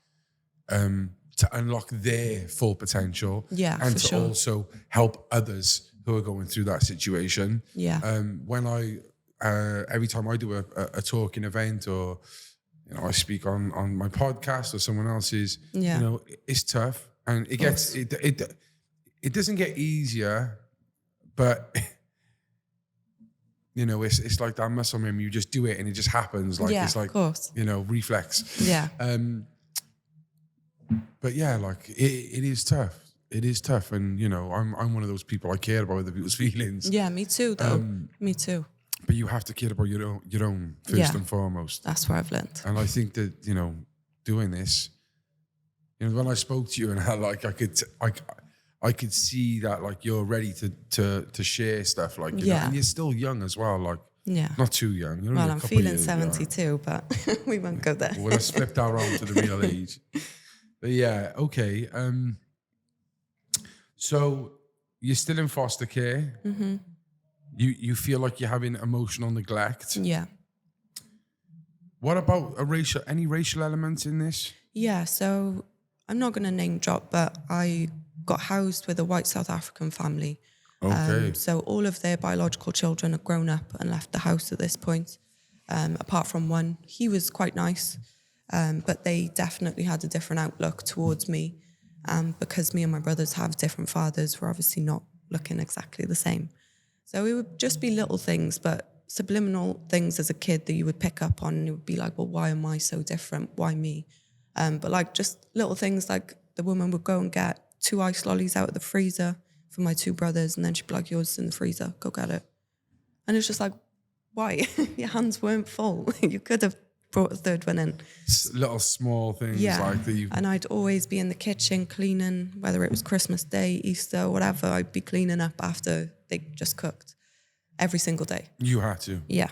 to unlock their full potential. Yeah, and for to sure. also help others who are going through that situation. Yeah. When I every time I do a talking event, or I speak on my podcast or someone else's, Yeah. it's tough, and it gets it doesn't get easier, but it's like that muscle memory. You just do it and it just happens. Like it's like, of course. reflex. Yeah. But yeah, like it is tough. It is tough, and I'm one of those people. I care about other people's feelings. Yeah, me too, though. Me too. But you have to care about your own first and foremost. That's what I've learned. And I think that doing this, when I spoke to you, and I could see that like you're ready to share stuff, like and you're still young as well, like not too young. You're only Well, a I'm couple of feeling years 72, young. but we won't go there. Well, let's flip that around to the real age. But yeah, okay. So you're still in foster care. Mm-hmm. You feel like you're having emotional neglect. Yeah. What about any racial elements in this? Yeah, so I'm not going to name drop, but I got housed with a white South African family. Okay. So all of their biological children have grown up and left the house at this point, apart from one. He was quite nice, but they definitely had a different outlook towards me. Because me and my brothers have different fathers, we're obviously not looking exactly the same. So it would just be little things, but subliminal things as a kid that you would pick up on, and it would be like, well, why am I so different? Why me? But like just little things, like the woman would go and get 2 ice lollies out of the freezer for my 2 brothers, and then she'd be like, yours is in the freezer, go get it. And it's just like, why? Your hands weren't full. You could have brought a 3rd one in. Little small things like that. And I'd always be in the kitchen cleaning, whether it was Christmas Day, Easter, whatever, I'd be cleaning up after they just cooked every single day. You had to? Yeah.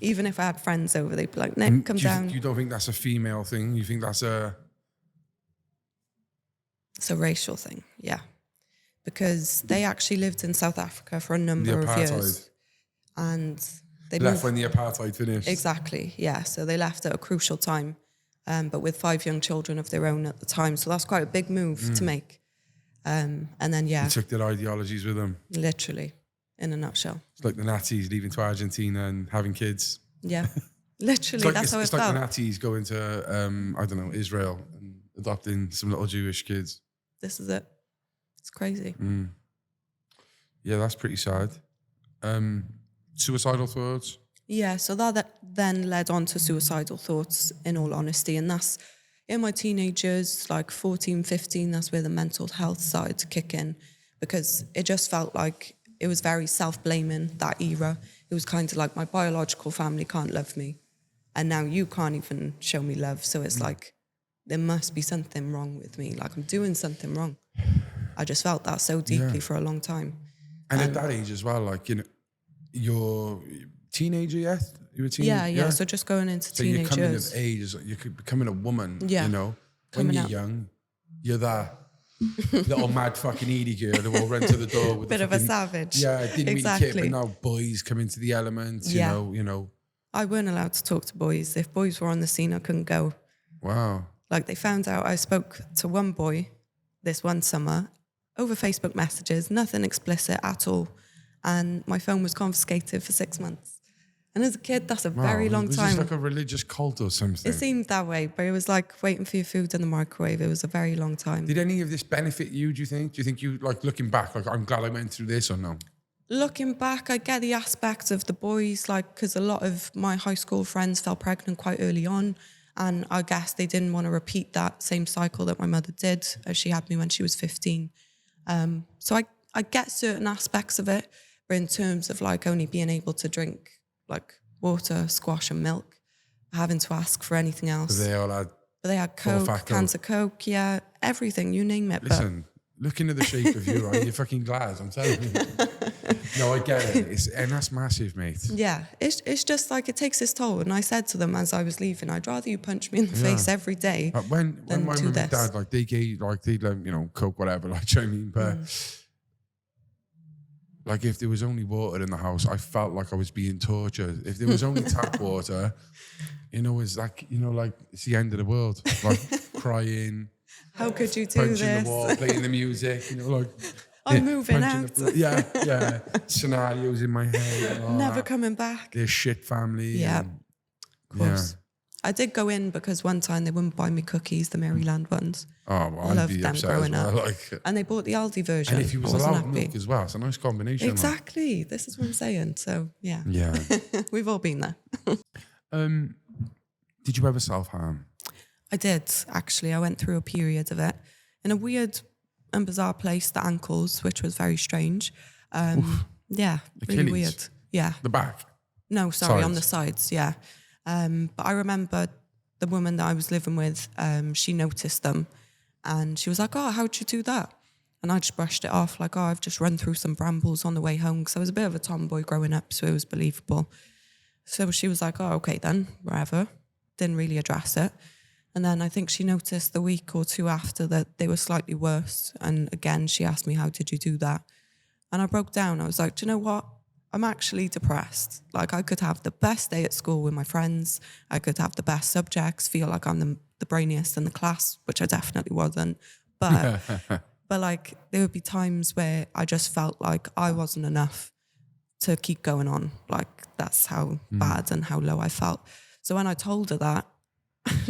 Even if I had friends over, they'd be like, Nick, come down. You don't think that's a female thing? You think that's It's a racial thing, yeah. Because they actually lived in South Africa for a number of years. And they left when the apartheid finished. Exactly, yeah. So they left at a crucial time, but with 5 young children of their own at the time. So that's quite a big move to make. And then, They took their ideologies with them. Literally, in a nutshell. It's like the Nazis leaving to Argentina and having kids. Yeah, literally, that's how it felt. It's like the Nazis going to, Israel and adopting some little Jewish kids. This is it. It's crazy. Yeah, that's pretty sad. Suicidal thoughts? Yeah, so that then led on to suicidal thoughts, in all honesty. And that's in my teenagers, like 14, 15, that's where the mental health started to kick in, because it just felt like it was very self-blaming, that era. It was kind of like, my biological family can't love me, and now you can't even show me love. So it's like, there must be something wrong with me. Like, I'm doing something wrong. I just felt that so deeply for a long time. And at that age as well, like, you're teenager yet? You were teenager? Yeah. So just going into teenage you're coming years. of age, you're becoming a woman, Yeah. When you're young, you're that little mad fucking Edie girl who will run to the door with Bit of a savage. Yeah, didn't Exactly. really care, but now boys come into the element, you know. I weren't allowed to talk to boys. If boys were on the scene, I couldn't go. Wow. Like, they found out I spoke to one boy this one summer over Facebook messages, nothing explicit at all. And my phone was confiscated for 6 months. And as a kid, that's a very long time. It was like a religious cult or something. It seemed that way, but it was like waiting for your food in the microwave. It was a very long time. Did any of this benefit you, do you think? Do you think you, like, looking back, like, I'm glad I went through this, or no? Looking back, I get the aspect of the boys, like, because a lot of my high school friends fell pregnant quite early on. And I guess they didn't want to repeat that same cycle that my mother did, as she had me when she was 15. So I get certain aspects of it, but in terms of like only being able to drink like water, squash and milk, having to ask for anything else. But they had Coke, cans of Coke, yeah, everything, you name it. Listen, looking at the shape of you, right? You're fucking glad, I'm telling you. No, I get it. And that's massive, mate. Yeah, it's just like, it takes its toll. And I said to them as I was leaving, I'd rather you punch me in the face every day. When my mum and dad, like, they gave, like, they'd Coke, whatever, like, do you know what I mean? But like, if there was only water in the house, I felt like I was being tortured. If there was only tap water, it's like, like, it's the end of the world. Like, crying, How could you do punching this? the wall, playing the music, like I'm moving punching out. yeah. Scenarios in my head. And all Never that. coming back. Their shit family. Yeah, and- of course. I did go in because one time they wouldn't buy me cookies, the Maryland ones. Oh, well, I'd Loved be them upset as growing well. up. And they bought the Aldi version. And if you was I wasn't allowed happy. milk as well, it's a nice combination. Exactly. This is what I'm saying. So, yeah. Yeah. We've all been there. Did you ever self-harm? I did, actually. I went through a period of it in a weird and bizarre place, the ankles, which was very strange. Yeah, really Achilles? weird. Yeah. The back? No, sorry, on the Sides. sides, yeah. But I remember the woman that I was living with, she noticed them and she was like, oh, how'd you do that? And I just brushed it off like, oh, I've just run through some brambles on the way home because I was a bit of a tomboy growing up, so it was believable. So she was like, oh, okay then, wherever. Didn't really address it. And then I think she noticed the week or two after that they were slightly worse. And again, she asked me, how did you do that? And I broke down. I was like, do you know what? I'm actually depressed. Like I could have the best day at school with my friends. I could have the best subjects, feel like I'm the brainiest in the class, which I definitely wasn't. But but like there would be times where I just felt like I wasn't enough to keep going on. Like that's how bad and how low I felt. So when I told her that,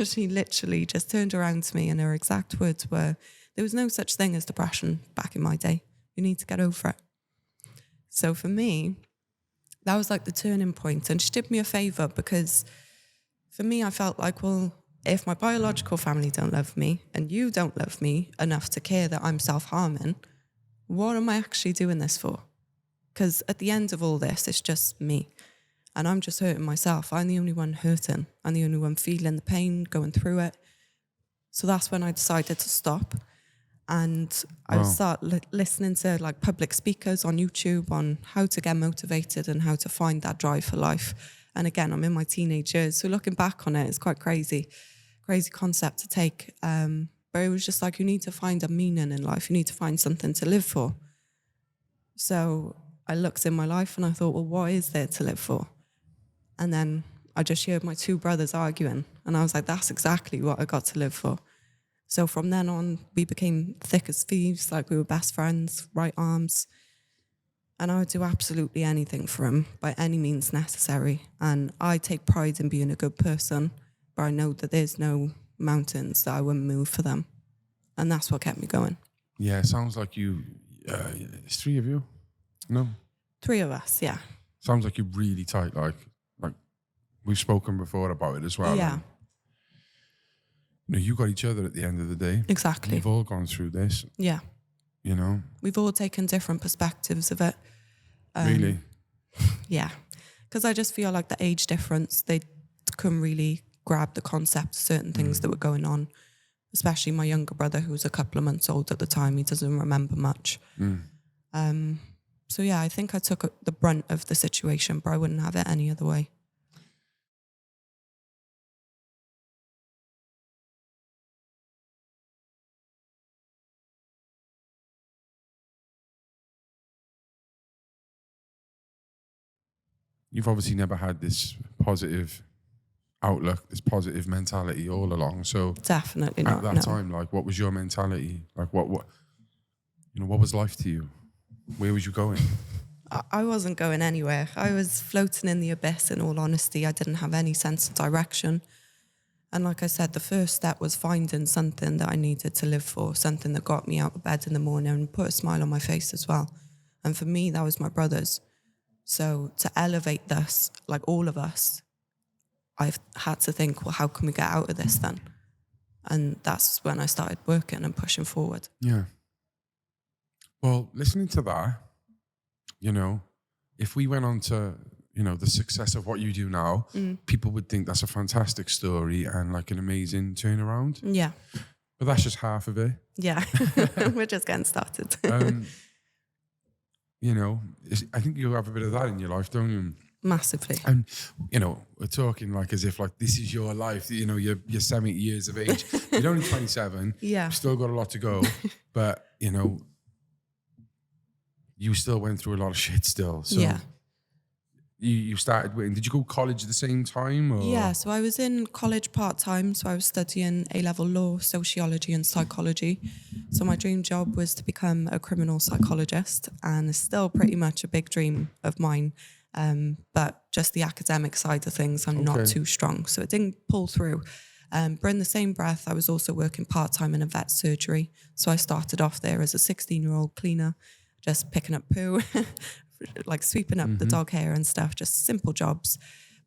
she literally just turned around to me and her exact words were, there was no such thing as depression back in my day. You need to get over it. So for me, that was like the turning point. And she did me a favour because for me, I felt like, well, if my biological family don't love me and you don't love me enough to care that I'm self-harming, what am I actually doing this for? Because at the end of all this, it's just me. And I'm just hurting myself. I'm the only one hurting. I'm the only one feeling the pain, going through it. So that's when I decided to stop. And I would start listening to like public speakers on YouTube on how to get motivated and how to find that drive for life. And again, I'm in my teenage years. So looking back on it, it's quite crazy concept to take. But it was just like, you need to find a meaning in life. You need to find something to live for. So I looked in my life and I thought, well, what is there to live for? And then I just heard my two brothers arguing. And I was like, that's exactly what I got to live for. So from then on, we became thick as thieves, like we were best friends, right arms. And I would do absolutely anything for him by any means necessary. And I take pride in being a good person, but I know that there's no mountains that I wouldn't move for them. And that's what kept me going. Yeah, it sounds like you, it's three of you? No? Three of us, yeah. Sounds like you're really tight, like we've spoken before about it as well. Yeah. And, you got each other at the end of the day. Exactly. We've all gone through this. Yeah. You know? We've all taken different perspectives of it. Really? Yeah. Because I just feel like the age difference, they couldn't really grab the concept of certain things that were going on. Especially my younger brother, who was a couple of months old at the time. He doesn't remember much. So yeah, I think I took the brunt of the situation, but I wouldn't have it any other way. You've obviously never had this positive outlook, this positive mentality all along. So Definitely not. at that no. time, like, what was your mentality? Like, what what was life to you? Where was you going? I wasn't going anywhere. I was floating in the abyss, in all honesty. I didn't have any sense of direction. And like I said, the first step was finding something that I needed to live for, something that got me out of bed in the morning and put a smile on my face as well. And for me, that was my brothers. So to elevate this, like all of us, I've had to think, well, how can we get out of this then? And that's when I started working and pushing forward. Yeah. Well, listening to that, if we went on to, the success of what you do now, people would think that's a fantastic story and like an amazing turnaround. Yeah. But that's just half of it. Yeah. We're just getting started. I think you have a bit of that in your life, don't you? Massively. And, we're talking like as if like this is your life, you're 70 years of age. You're only 27. Yeah. You've still got a lot to go. But, you still went through a lot of shit still. So, yeah. you started with? Did you go to college at the same time? Or? Yeah, so I was in college part-time, so I was studying A-level law, sociology and psychology. So my dream job was to become a criminal psychologist, and it's still pretty much a big dream of mine. But just the academic side of things, I'm not too strong. So it didn't pull through. But in the same breath, I was also working part-time in a vet surgery. So I started off there as a 16-year-old cleaner, just picking up poo, like sweeping up the dog hair and stuff, just simple jobs.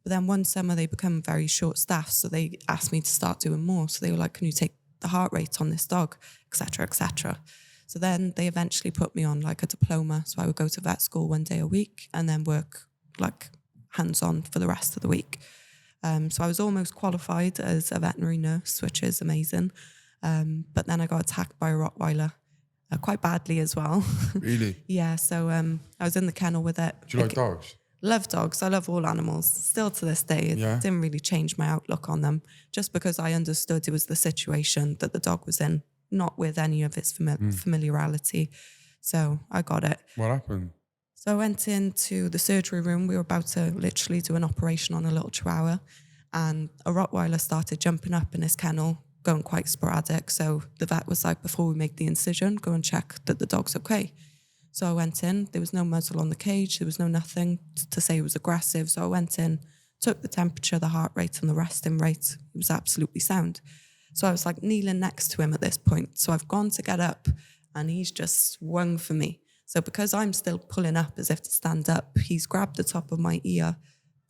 But then one summer they become very short-staffed, so they asked me to start doing more. So they were like, can you take the heart rate on this dog, etc., etc. So then they eventually put me on like a diploma. So I would go to vet school 1 day a week and then work like hands-on for the rest of the week. So I was almost qualified as a veterinary nurse, which is amazing. But then I got attacked by a Rottweiler. Quite badly as well. Really? Yeah, so I was in the kennel with it. Do you like dogs? Love dogs. I love all animals. Still to this day, it didn't really change my outlook on them, just because I understood it was the situation that the dog was in, not with any of its familiarity. So I got it. What happened? So I went into the surgery room. We were about to literally do an operation on a little chihuahua, and a Rottweiler started jumping up in his kennel, going quite sporadic. So the vet was like, before we make the incision, go and check that the dog's okay. So I went in, there was no muzzle on the cage, there was no nothing to say it was aggressive. So I went in, took the temperature, the heart rate and the resting rate. It was absolutely sound. So I was like kneeling next to him at this point. So I've gone to get up and he's just swung for me. So because I'm still pulling up as if to stand up, he's grabbed the top of my ear,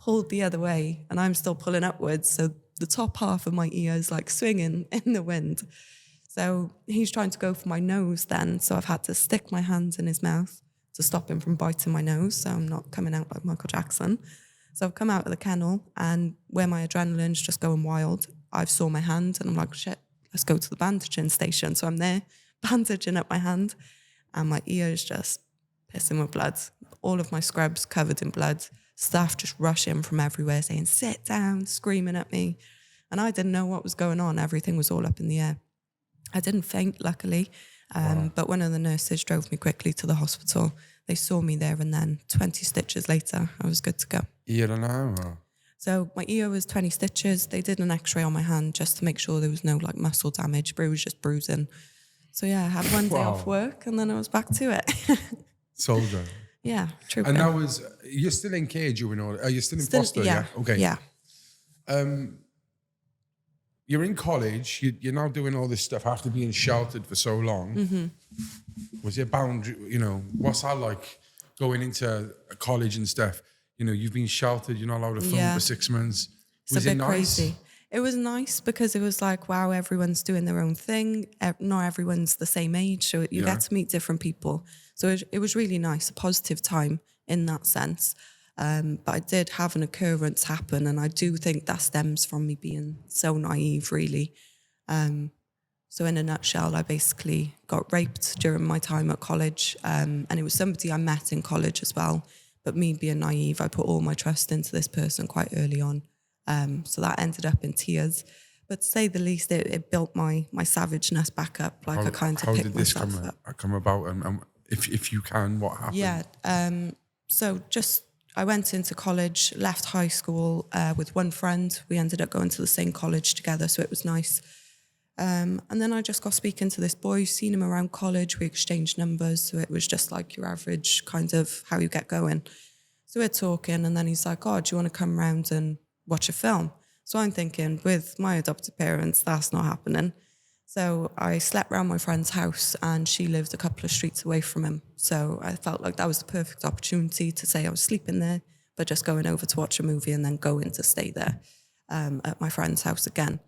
pulled the other way, and I'm still pulling upwards. So the top half of my ear is like swinging in the wind. So he's trying to go for my nose then. So I've had to stick my hands in his mouth to stop him from biting my nose, so I'm not coming out like Michael Jackson. So I've come out of the kennel, and where my adrenaline's just going wild, I've saw my hand and I'm like, shit, let's go to the bandaging station. So I'm there bandaging up my hand and my ear is just pissing with blood. All of my scrubs covered in blood. Staff just rush in from everywhere saying, sit down, screaming at me. And I didn't know what was going on. Everything was all up in the air. I didn't faint, luckily. But one of the nurses drove me quickly to the hospital. They saw me there and then 20 stitches later, I was good to go. Ear and arm? So my ear was 20 stitches. They did an x-ray on my hand just to make sure there was no like muscle damage, but it was just bruising. So yeah, I had one day off work and then I was back to it. Soldier. Yeah, true. And that was, you're still in cage, are you still in foster? Yeah. Okay. Yeah. You're in college, you're now doing all this stuff after being sheltered for so long. Mm-hmm. Was there boundary, what's that like going into college and stuff? You've been sheltered, you're not allowed to film for 6 months. Was it nice? Crazy. It was nice because it was like, wow, everyone's doing their own thing. Not everyone's the same age, so you get to meet different people. So it was really nice, a positive time in that sense. But I did have an occurrence happen, and I do think that stems from me being so naive, really. So in a nutshell, I basically got raped during my time at college, and it was somebody I met in college as well. But me being naive, I put all my trust into this person quite early on. So that ended up in tears. But to say the least, it built my savageness back up. Like I kind of picked myself up. How did this come about? And if you can, what happened? Yeah. So I went into college, left high school with one friend. We ended up going to the same college together, so it was nice. And then I just got speaking to this boy, seen him around college. We exchanged numbers, so it was just like your average kind of how you get going. So we're talking, and then he's like, oh, do you want to come round and watch a film? So I'm thinking, with my adopted parents, that's not happening. So I slept around my friend's house, and she lived a couple of streets away from him. So I felt like that was the perfect opportunity to say I was sleeping there, but just going over to watch a movie and then going to stay there at my friend's house again.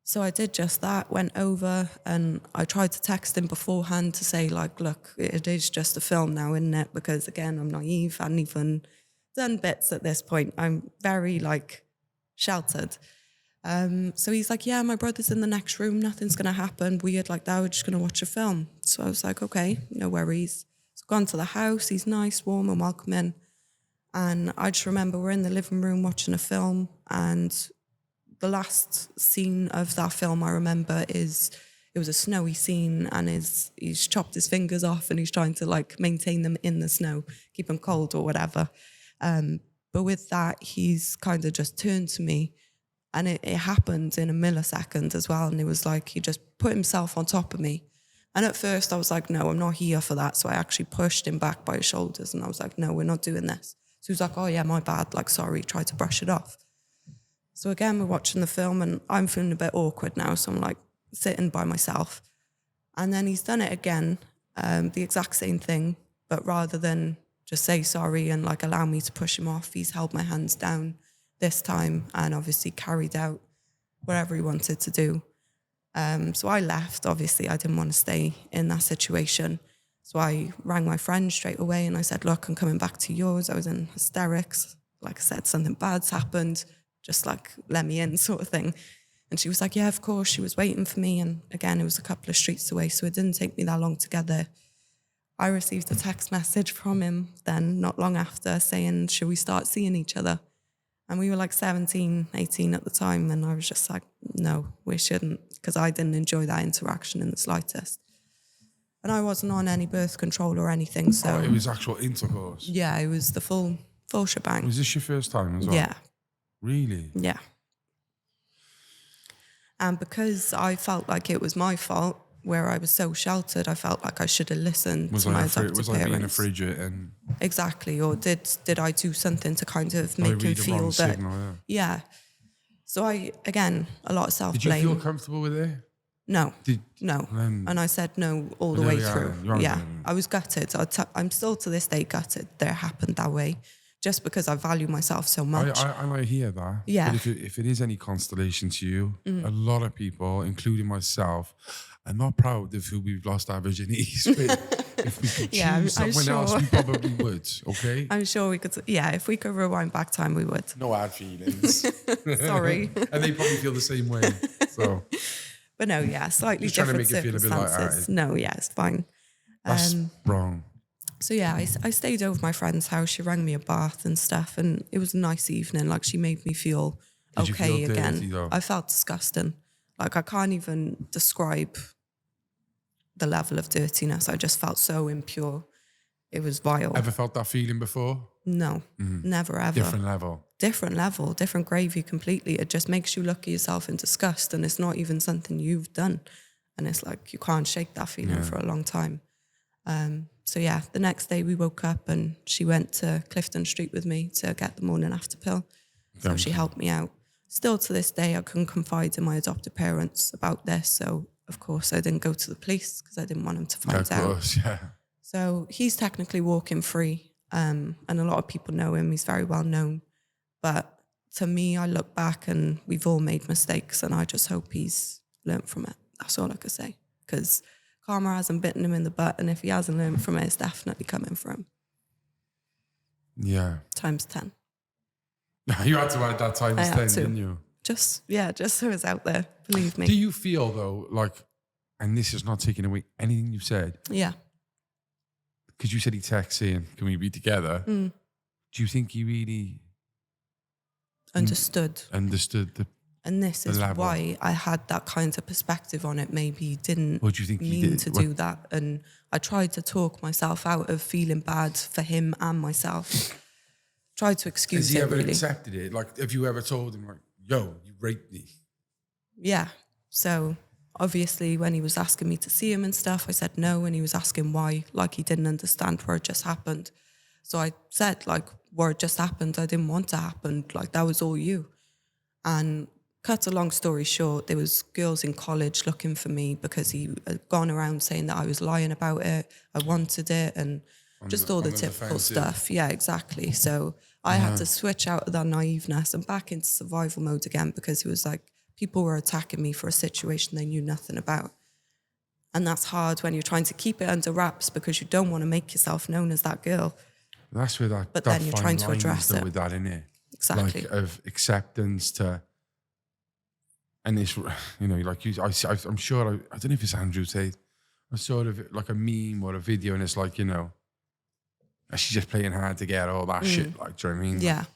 So I did just that, went over, and I tried to text him beforehand to say, like, look, it is just a film now, isn't it? Because, again, I'm naive. I hadn't even done bits at this point. I'm very, sheltered. So he's like, yeah, my brother's in the next room. Nothing's going to happen. Weird like that. We're just going to watch a film. So I was like, okay, no worries. So gone to the house. He's nice, warm and welcoming. And I just remember we're in the living room watching a film, and the last scene of that film I remember is it was a snowy scene, and he's chopped his fingers off and he's trying to maintain them in the snow, keep them cold or whatever. But with that, he's kind of just turned to me, and it happened in a millisecond as well. And it was like he just put himself on top of me. And at first I was like, no, I'm not here for that. So I actually pushed him back by his shoulders, and I was like, no, we're not doing this. So he was like, oh yeah, my bad, like, sorry, tried to brush it off. So again, we're watching the film, and I'm feeling a bit awkward now. So I'm like sitting by myself. And then he's done it again, the exact same thing, but rather than just say sorry and like allow me to push him off, he's held my hands down this time and obviously carried out whatever he wanted to do. So I left. Obviously, I didn't want to stay in that situation. So I rang my friend straight away and I said, look, I'm coming back to yours. I was in hysterics. Like I said, something bad's happened. Just like, let me in, sort of thing. And she was like, yeah, of course. She was waiting for me. And again, it was a couple of streets away, so it didn't take me that long to get there. I received a text message from him then, not long after, saying, should we start seeing each other? And we were like 17, 18 at the time. And I was just like, no, we shouldn't, because I didn't enjoy that interaction in the slightest. And I wasn't on any birth control or anything. So it was actual intercourse? Yeah, it was the full shebang. Was this your first time as well? Yeah. Really? Yeah. And because I felt like it was my fault, where I was so sheltered, I felt like I should have listened to my adopted parents. Was I being a frigid? And exactly. Or did I do something to kind of make him feel that? Signal, yeah. So I, again, a lot of self-blame. Did you feel comfortable with it? No. No. And I said no all the way through. Yeah. I was gutted. I'm still to this day gutted that it happened that way, just because I value myself so much. I hear that. Yeah. But if it is any consolation to you, a lot of people, including myself, are not proud of who we've lost our virginities with. If we could choose someone else, we probably would, okay? I'm sure we could, if we could rewind back time, we would. No hard feelings. Sorry. And they probably feel the same way, so. But no, slightly just different trying to make it feel a bit circumstances. No, it's fine. That's wrong. So I stayed over my friend's house. She rang me a bath and stuff, and it was a nice evening. Like, she made me feel okay again. Dirty, though? I felt disgusting. Like, I can't even describe the level of dirtiness. I just felt so impure. It was vile. Ever felt that feeling before? No, never ever. Different level, different gravy completely. It just makes you look at yourself in disgust, and it's not even something you've done. And it's like, you can't shake that feeling for a long time. So the next day we woke up and she went to Clifton Street with me to get the morning after pill. So she helped me out. Still to this day, I couldn't confide in my adopted parents about this. So of course I didn't go to the police because I didn't want them to find out. Of course, yeah. So he's technically walking free. And a lot of people know him. He's very well known. But to me, I look back and we've all made mistakes, and I just hope he's learned from it. That's all I could say. Because karma hasn't bitten him in the butt, and if he hasn't learned from it, it's definitely coming for him. Yeah. Times 10. You had to add that times 10, didn't you? Just so it's out there, believe me. Do you feel, though, like, and this is not taking away anything you've said. Yeah. Because you said he texted saying, can we be together? Do you think he really understood the And this is level. why I had that kind of perspective on it. Maybe he didn't What do you think mean he did? to do that. And I tried to talk myself out of feeling bad for him and myself. Tried to excuse it. Has he ever really. accepted it? Like, have you ever told him, like, yo, you raped me? Yeah. So obviously when he was asking me to see him and stuff, I said no. And he was asking why, like he didn't understand where it just happened. So I said, like, where it just happened, I didn't want to happen. Like, that was all you. And cut a long story short, there was girls in college looking for me because he had gone around saying that I was lying about it, I wanted it, and just all the typical stuff. Yeah, exactly. So I had to switch out of that naiveness and back into survival mode again, because it was like people were attacking me for a situation they knew nothing about. And that's hard when you're trying to keep it under wraps because you don't want to make yourself known as that girl. That's where that. But that then you're trying to address it with that, innit? Exactly. Like, of acceptance to. And it's, you know, like I'm sure, I don't know if it's Andrew Tate, a sort of like a meme or a video, and it's like, you know, she's just playing hard to get, all that shit, like, do you know what I mean? Yeah. Like,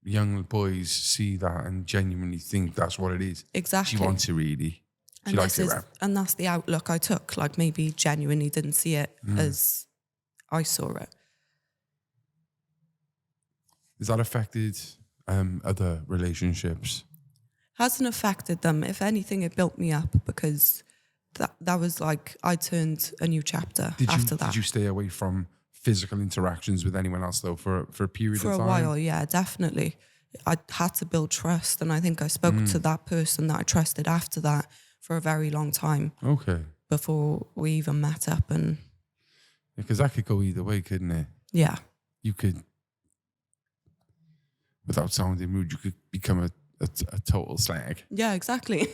young boys see that and genuinely think that's what it is. Exactly. She wants it really. She likes it rap. And that's the outlook I took, like maybe genuinely didn't see it as I saw it. Has that affected other relationships? Hasn't affected them. If anything, it built me up because that was like I turned a new chapter after that. Did you stay away from physical interactions with anyone else though for a period of time? For a while, yeah, definitely. I had to build trust, and I think I spoke to that person that I trusted after that for a very long time. Okay. Before we even met up, and because that could go either way, couldn't it? yeah, You could, without sounding rude, you could become a total slag. yeah, exactly.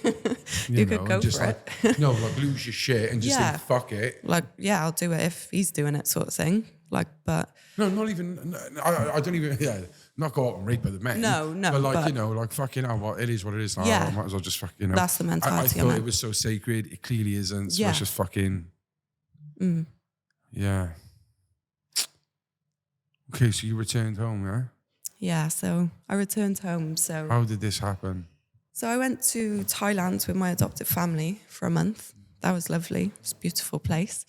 You could go just for like, it. no, like lose your shit and just Yeah. think, fuck it. Like, yeah, I'll do it if he's doing it, sort of thing. Like, but No, not even. I don't even. Yeah, not go out and rape other men. No, But like but- like fucking hell, what it is, what it is. Yeah. I might as well just fucking. That's the mentality I I'm thought in. it was so sacred. It clearly isn't. So Yeah. it's just fucking. Yeah. Okay, so you returned home, yeah? yeah, so I returned home. So How did this happen? I went to Thailand with my adopted family for a month. That was lovely. It's a beautiful place.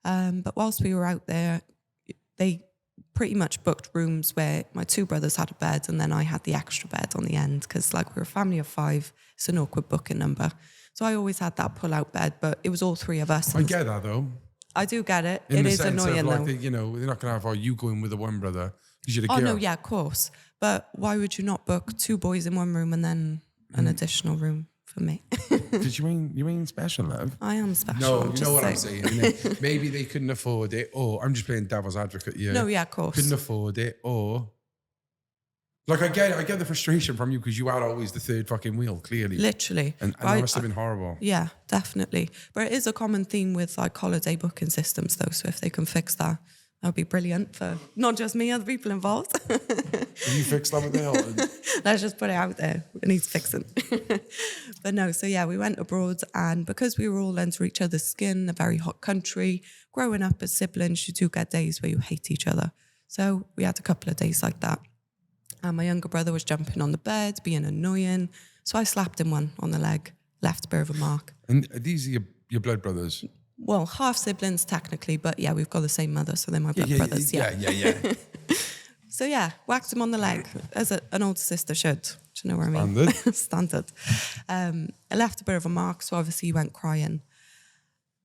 But whilst we were out there, they pretty much booked rooms where my two brothers had a bed and then I had the extra bed on the end because like we're a family of 5. It's an awkward booking number. So I always had that pull-out bed, but it was all 3 of us. I get that though. I do get it. In It the is sense annoying of like, though. they're not going to have you going with the one brother because you're the Oh, girl. no, yeah, of course. But why would you not book 2 boys in one room and then an additional room for me? Did you mean special, love? I am special. No, I'm you just know what I'm saying. saying. innit? Maybe they couldn't afford it, or I'm just playing devil's advocate here. No, yeah, of course. Couldn't afford it, or like I get the frustration from you because you are always the third fucking wheel, clearly. Literally. And But that must have been horrible. Yeah, definitely. But it is a common theme with like holiday booking systems though. So if they can fix that, that would be brilliant for not just me, other people involved. Have you fixed that with the Hilton? Let's just put it out there. It needs fixing. But no, so yeah, we went abroad, and because we were all under each other's skin, a very hot country, growing up as siblings, you do get days where you hate each other. So we had a couple of days like that. And my younger brother was jumping on the bed, being annoying. So I slapped him one on the leg, left a bit of a mark. And these are your blood brothers? Well, half siblings technically, but yeah, we've got the same mother, so they're my blood brothers. Yeah. So yeah, whacked him on the leg, as an older sister should. Do you know what I mean? Standard. Standard. I left a bit of a mark, so obviously he went crying.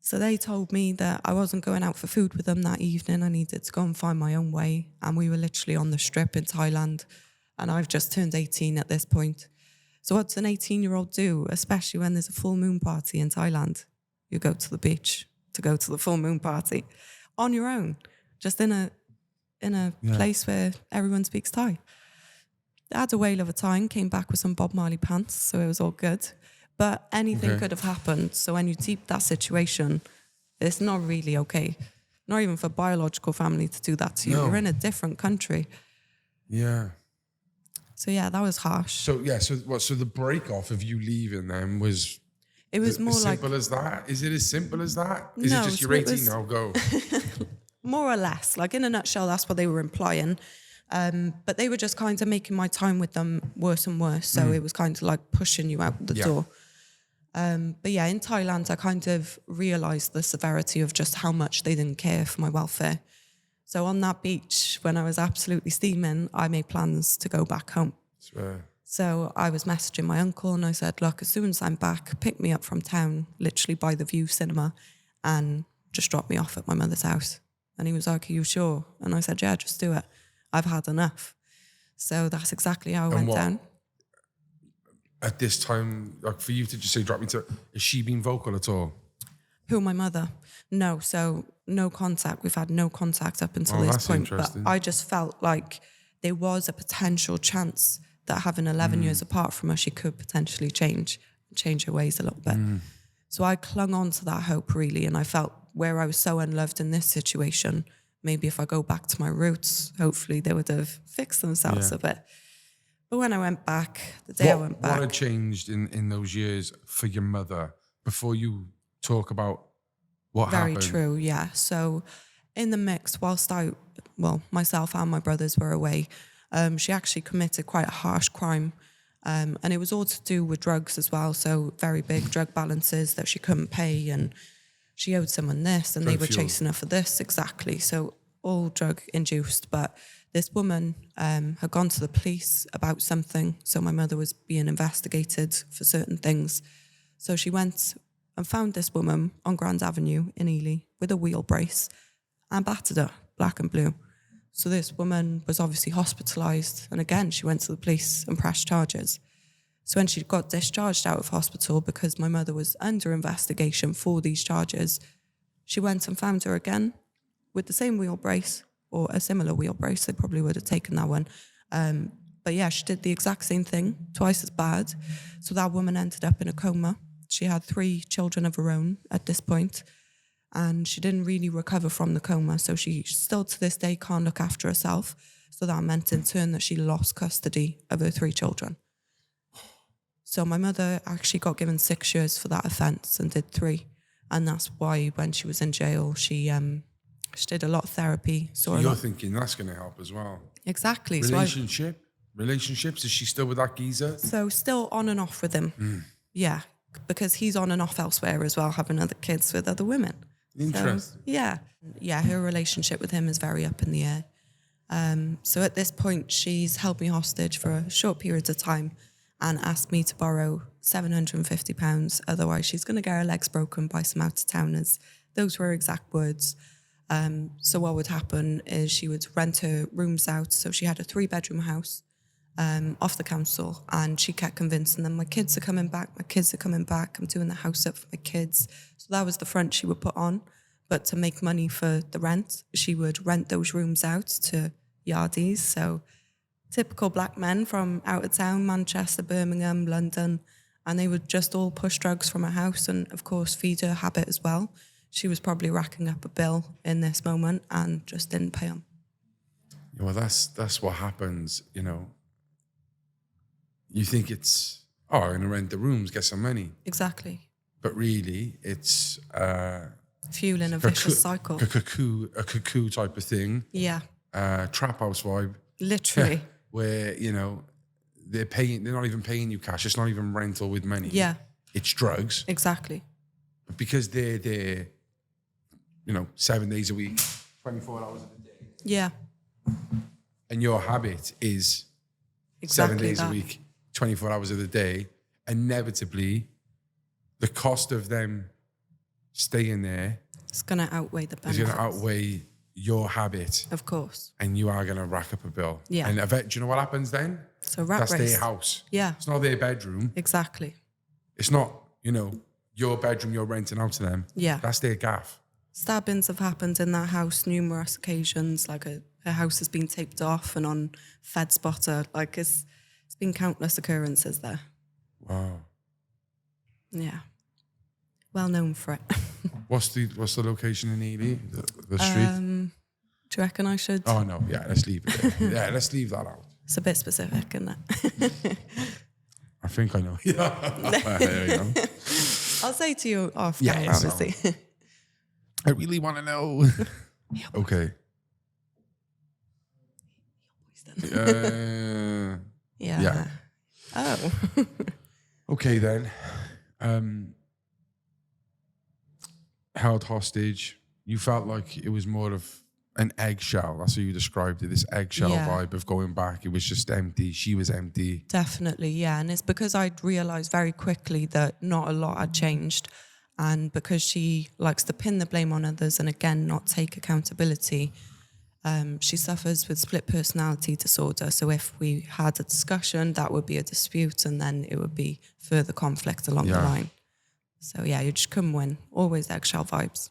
So they told me that I wasn't going out for food with them that evening. I needed to go and find my own way. And we were literally on the strip in Thailand. And I've just turned 18 at this point. So what's an 18-year-old do, especially when there's a full moon party in Thailand? You go to the beach to go to the full moon party on your own, just in a place where everyone speaks Thai. I had a whale of a time, came back with some Bob Marley pants, so it was all good. But anything could have happened. So when you deep that situation, it's not really okay. Not even for biological family to do that to you. No. You're in a different country. Yeah. So yeah, that was harsh. So the break off of you leaving them was It was more as like, simple as that? Is it as simple as that? Is No, it just so you're it 18 was- now, go? more or less, like in a nutshell, that's what they were implying. But they were just kind of making my time with them worse and worse. So it was kind of like pushing you out the door. But yeah, in Thailand, I kind of realized the severity of just how much they didn't care for my welfare. So on that beach, when I was absolutely steaming, I made plans to go back home. Swear. So I was messaging my uncle and I said, look, as soon as I'm back, pick me up from town, literally by the View Cinema, and just drop me off at my mother's house. And he was like, are you sure? And I said, yeah, just do it. I've had enough. So that's exactly how I went down. At this time, like for you to just say, drop me to, has she been vocal at all? Who, my mother? No, so no contact. We've had no contact up until Oh, this that's point. But interesting. I just felt like there was a potential chance that having 11 years apart from her, she could potentially change her ways a little bit. So I clung on to that hope really, and I felt where I was so unloved in this situation, maybe if I go back to my roots, hopefully they would have fixed themselves a bit. But when I went back, the day I went back... What had changed in those years for your mother before you talk about what Very happened? true, yeah. So in the mix, whilst myself and my brothers were away, she actually committed quite a harsh crime. And it was all to do with drugs as well. So very big drug balances that she couldn't pay, and she owed someone this and they were Drug fuel. chasing her for this, exactly. So all drug induced, but This woman had gone to the police about something. So my mother was being investigated for certain things. So she went and found this woman on Grand Avenue in Ely with a wheel brace and battered her, black and blue. So this woman was obviously hospitalised. And again, she went to the police and pressed charges. So when she got discharged out of hospital, because my mother was under investigation for these charges, she went and found her again with the same wheel brace, or a similar wheel brace. They probably would have taken that one. But yeah, she did the exact same thing, twice as bad. So that woman ended up in a coma. She had 3 children of her own at this point, and she didn't really recover from the coma. So she still to this day can't look after herself. So that meant in turn that she lost custody of her 3 children. So my mother actually got given 6 years for that offence and did 3. And that's why when she was in jail, she did a lot of therapy. So you're thinking that's going to help as well. Exactly. Relationships, is she still with that geezer? So still on and off with him. Yeah, because he's on and off elsewhere as well, having other kids with other women. Interesting. So, yeah, her relationship with him is very up in the air. So at this point, she's held me hostage for a short period of time and asked me to borrow £750. Otherwise, she's going to get her legs broken by some out-of-towners. Those were her exact words. So what would happen is she would rent her rooms out. So she had a 3-bedroom house off the council, and she kept convincing them, my kids are coming back, I'm doing the house up for my kids. So that was the front she would put on. But to make money for the rent, she would rent those rooms out to yardies. So typical black men from out of town, Manchester, Birmingham, London, and they would just all push drugs from her house and, of course, feed her habit as well. She was probably racking up a bill in this moment and just didn't pay them. Well, that's what happens, you know. You think it's, I'm going to rent the rooms, get some money. Exactly. But really, it's... fueling a vicious cycle. A cuckoo type of thing. Yeah. Trap house vibe. Literally. Where, you know, they're not even paying you cash. It's not even rental with money. Yeah. It's drugs. Exactly. But because they're there, you know, 7 days a week, 24 hours a day. Yeah. And your habit is exactly 7 days that. a week, 24 hours of the day. Inevitably, the cost of them staying there, it's going to outweigh the benefits. It's going to outweigh your habit. Of course. And you are going to rack up a bill. Yeah. And do you know what happens then? So rat That's race. their house. Yeah. It's not their bedroom. Exactly. It's not, you know, your bedroom you're renting out to them. Yeah. That's their gaff. Stabbings have happened in that house numerous occasions. Like her house has been taped off and on Fed Spotter. Like it's been countless occurrences there. Wow. Yeah. Well known for it. What's the location in Ely? The street? Do you reckon I should? Oh no, yeah, let's leave it there. Yeah, let's leave that out. It's a bit specific, isn't it? I think I know. Yeah. There you go. I'll say to you off camera, obviously. I really want to know. Okay. Yeah. Oh. Okay then. Held hostage. You felt like it was more of an eggshell. That's how you described it. This eggshell vibe of going back. It was just empty. She was empty. Definitely, yeah. And it's because I'd realised very quickly that not a lot had changed. And because she likes to pin the blame on others and, again, not take accountability, she suffers with split personality disorder. So if we had a discussion, that would be a dispute, and then it would be further conflict along the line. So, yeah, you just couldn't win. Always eggshell vibes.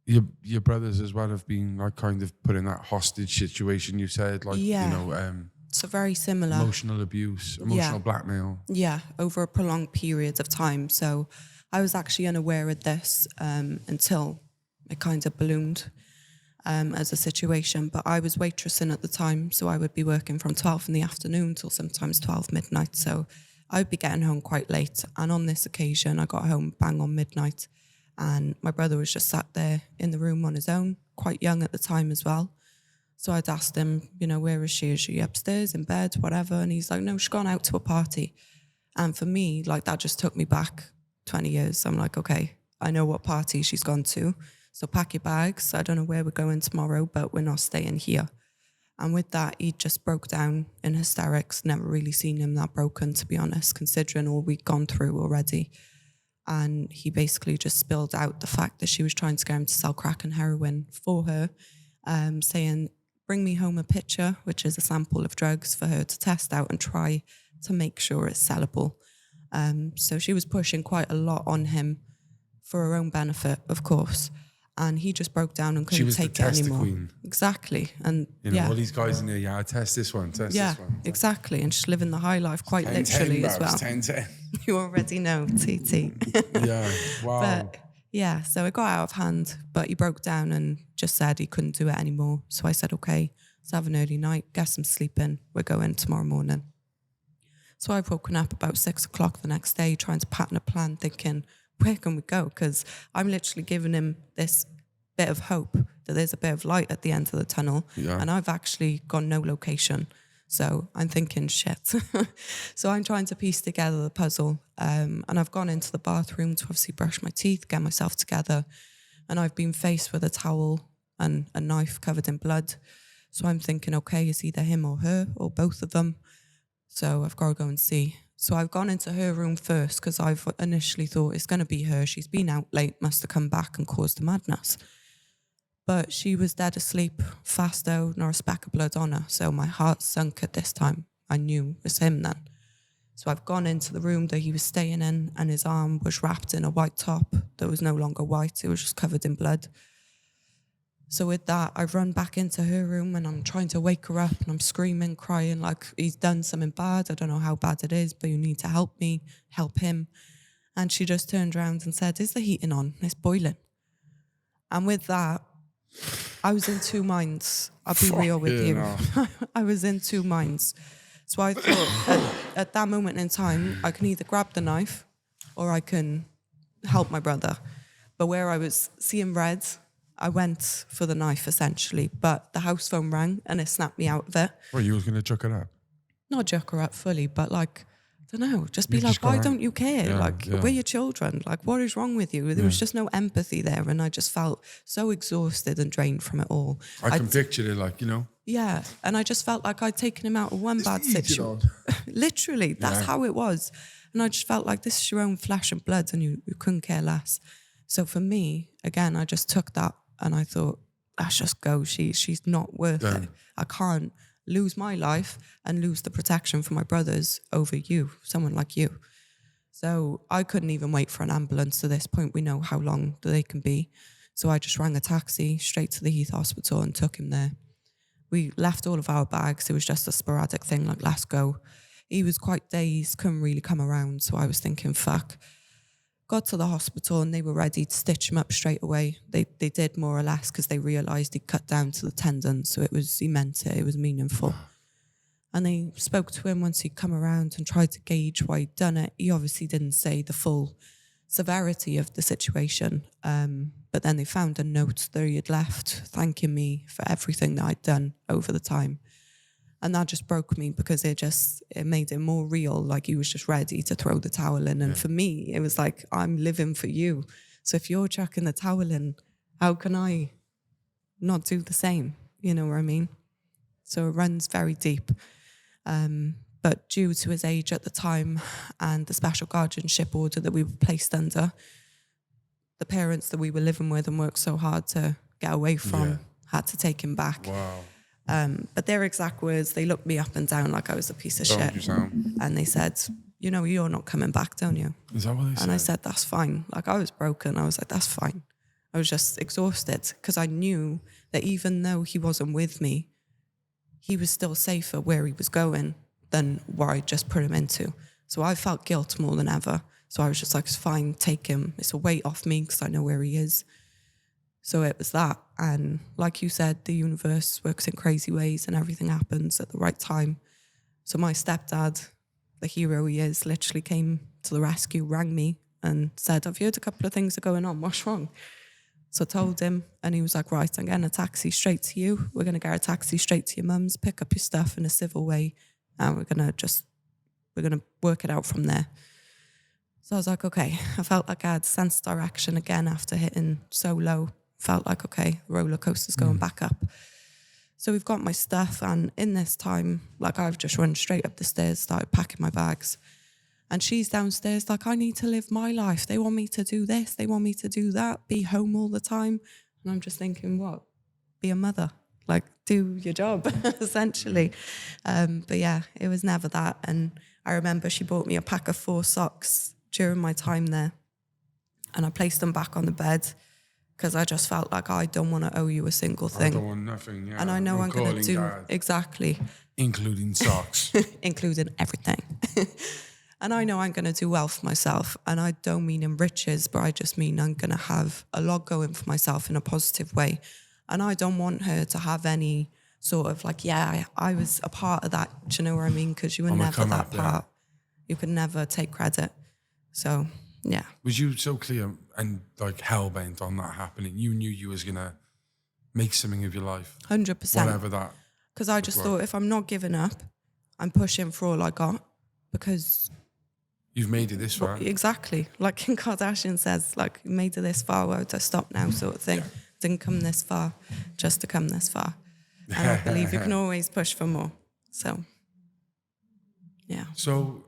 Your brothers as well have been like kind of put in that hostage situation. You said like you know, so very similar. Emotional abuse, emotional blackmail. Yeah, over a prolonged period of time. So I was actually unaware of this until it kind of ballooned as a situation. But I was waitressing at the time, so I would be working from 12 in the afternoon till sometimes 12 midnight. So I would be getting home quite late. And on this occasion, I got home bang on midnight. And my brother was just sat there in the room on his own, quite young at the time as well. So I'd asked him, you know, where is she? Is she upstairs, in bed, whatever? And he's like, no, she's gone out to a party. And for me, like, that just took me back 20 years. I'm like, okay, I know what party she's gone to. So pack your bags. I don't know where we're going tomorrow, but we're not staying here. And with that, he just broke down in hysterics. Never really seen him that broken, to be honest, considering all we'd gone through already. And he basically just spilled out the fact that she was trying to get him to sell crack and heroin for her, saying, bring me home a picture, which is a sample of drugs for her to test out and try to make sure it's sellable. So she was pushing quite a lot on him for her own benefit, of course. And he just broke down and couldn't take it anymore. She was the tester queen. Exactly. And all these guys in there, test this one, test this one. Exactly. And just living the high life quite literally as well. 10-10. You already know, TT. Yeah, wow. But yeah, so it got out of hand, but he broke down and just said he couldn't do it anymore. So I said, okay, let's have an early night, get some sleep in. We're going tomorrow morning. So I've woken up about 6 o'clock the next day trying to pattern a plan, thinking, where can we go? Because I'm literally giving him this bit of hope that there's a bit of light at the end of the tunnel. Yeah. And I've actually got no location. So I'm thinking, shit. So I'm trying to piece together the puzzle. And I've gone into the bathroom to obviously brush my teeth, get myself together. And I've been faced with a towel and a knife covered in blood. So I'm thinking, okay, it's either him or her or both of them. So I've got to go and see. So I've gone into her room first because I've initially thought it's going to be her. She's been out late, must have come back and caused the madness. But she was dead asleep, fast out, nor a speck of blood on her. So my heart sunk at this time. I knew it was him then. So I've gone into the room that he was staying in, and his arm was wrapped in a white top that was no longer white. It was just covered in blood. So with that, I've run back into her room and I'm trying to wake her up and I'm screaming, crying like he's done something bad. I don't know how bad it is, but you need to help me, help him. And she just turned around and said, is the heating on? It's boiling. And with that, I was in two minds. I'll be real with you. I was in two minds. So I thought at that moment in time, I can either grab the knife or I can help my brother. But where I was seeing red, I went for the knife essentially, but the house phone rang and it snapped me out of it. Well, you was going to chuck it up? Not chuck her up fully, but like, I don't know, just be like, why don't you care? We're your children. Like, what is wrong with you? There was just no empathy there. And I just felt so exhausted and drained from it all. I can picture it like, Yeah. And I just felt like I'd taken him out of one bad situation. Literally, that's how it was. And I just felt like this is your own flesh and blood and you couldn't care less. So for me, again, I just took that and I thought, let's just go. She's not worth it. I can't lose my life and lose the protection for my brothers over you, someone like you. So I couldn't even wait for an ambulance. To this point, we know how long they can be. So I just rang a taxi straight to the Heath Hospital and took him there. We left all of our bags. It was just a sporadic thing, like, let's go. He was quite dazed, couldn't really come around. So I was thinking, fuck. Got to the hospital and they were ready to stitch him up straight away. They did more or less because they realised he'd cut down to the tendon. So he meant it. It was meaningful. And they spoke to him once he'd come around and tried to gauge why he'd done it. He obviously didn't say the full severity of the situation. But then they found a note that he had left thanking me for everything that I'd done over the time. And that just broke me because it made it more real. Like he was just ready to throw the towel in. And for me, it was like, I'm living for you. So if you're chucking the towel in, how can I not do the same? You know what I mean? So it runs very deep. But due to his age at the time and the special guardianship order that we were placed under, the parents that we were living with and worked so hard to get away from had to take him back. Wow. But their exact words, they looked me up and down like I was a piece of shit. And they said, you're not coming back, don't you? Is that what they said? And I said, that's fine. Like, I was broken. I was like, that's fine. I was just exhausted because I knew that even though he wasn't with me, he was still safer where he was going than what I just put him into. So I felt guilt more than ever. So I was just like, it's fine, take him. It's a weight off me because I know where he is. So it was that. And like you said, the universe works in crazy ways and everything happens at the right time. So my stepdad, the hero he is, literally came to the rescue, rang me and said, I've heard a couple of things are going on. What's wrong? So I told him and he was like, right, I'm getting a taxi straight to you. We're going to get a taxi straight to your mum's, pick up your stuff in a civil way. And we're going to work it out from there. So I was like, okay. I felt like I had sense direction again after hitting so low. felt like, okay, the roller coaster's going back up. So we've got my stuff, and in this time, like, I've just run straight up the stairs, started packing my bags. And she's downstairs like, I need to live my life. They want me to do this. They want me to do that. Be home all the time. And I'm just thinking, what? Be a mother. Like, do your job, essentially. But yeah, it was never that. And I remember she bought me a pack of 4 socks during my time there. And I placed them back on the bed because I just felt like, I don't want to owe you a single thing. I don't want nothing, yeah. And I know I'm going to do Dad. exactly. Including socks. Including everything. And I know I'm going to do well for myself. And I don't mean in riches, but I just mean I'm going to have a lot going for myself in a positive way. And I don't want her to have any sort of like, yeah, I was a part of that. Do you know what I mean? Because you were never that part. You could never take credit. So, yeah. Was you so clear and like hell-bent on that happening? You knew you was going to make something of your life? 100%. Whatever that. Because I just thought, if I'm not giving up, I'm pushing for all I got. Because... You've made it this far. Exactly. Like Kim Kardashian says, like, you made it this far, why would I stop now, sort of thing. Yeah. Didn't come this far just to come this far. And I believe you can always push for more. So, yeah. So,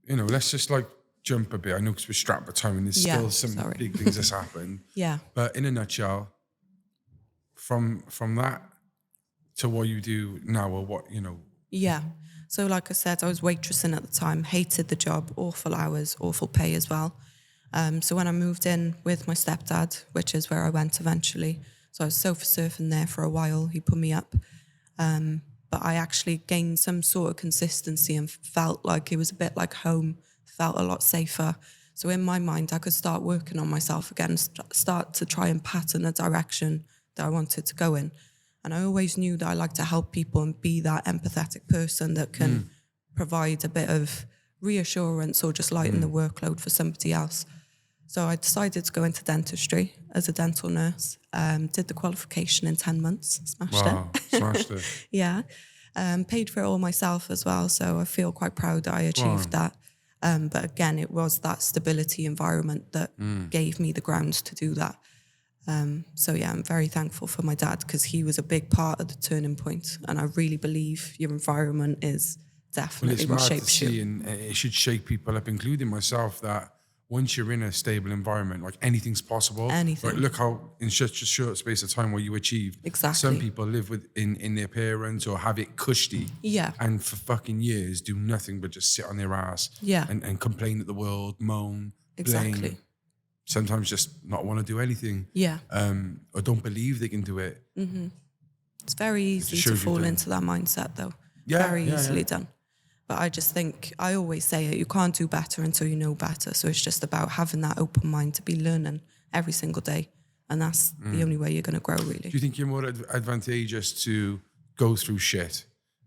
you know, let's just like jump a bit. I know because we're strapped for time and there's still some big things that's happened. Yeah. But in a nutshell, from that to what you do now, or what, you know. Yeah. So like I said, I was waitressing at the time, hated the job, awful hours, awful pay as well. So when I moved in with my stepdad, which is where I went eventually, so I was sofa surfing there for a while, he put me up. But I actually gained some sort of consistency and felt like it was a bit like home, felt a lot safer. So in my mind, I could start working on myself again, start to try and pattern the direction that I wanted to go in. And I always knew that I like to help people and be that empathetic person that can provide a bit of reassurance or just lighten the workload for somebody else. So I decided to go into dentistry as a dental nurse. Did the qualification in 10 months, Smashed it. Yeah. Paid for it all myself as well. So I feel quite proud that I achieved that. But again, it was that stability environment that gave me the grounds to do that. So yeah, I'm very thankful for my dad because he was a big part of the turning point, and I really believe your environment is definitely what shapes you. And it should shake people up, including myself, that once you're in a stable environment, like anything's possible. Anything. Like, look how in such a short space of time what you achieved. Exactly. Some people live in their parents or have it cushy. Yeah. And for fucking years do nothing but just sit on their ass. Yeah. And complain at the world, moan, blame. Exactly. Sometimes just not want to do anything. Yeah. Or don't believe they can do it. Mm-hmm. It's very easy to fall into that mindset though. Yeah, very easily done. But I just think, I always say it, you can't do better until you know better. So it's just about having that open mind to be learning every single day. And that's the only way you're going to grow, really. Do you think you're more advantageous to go through shit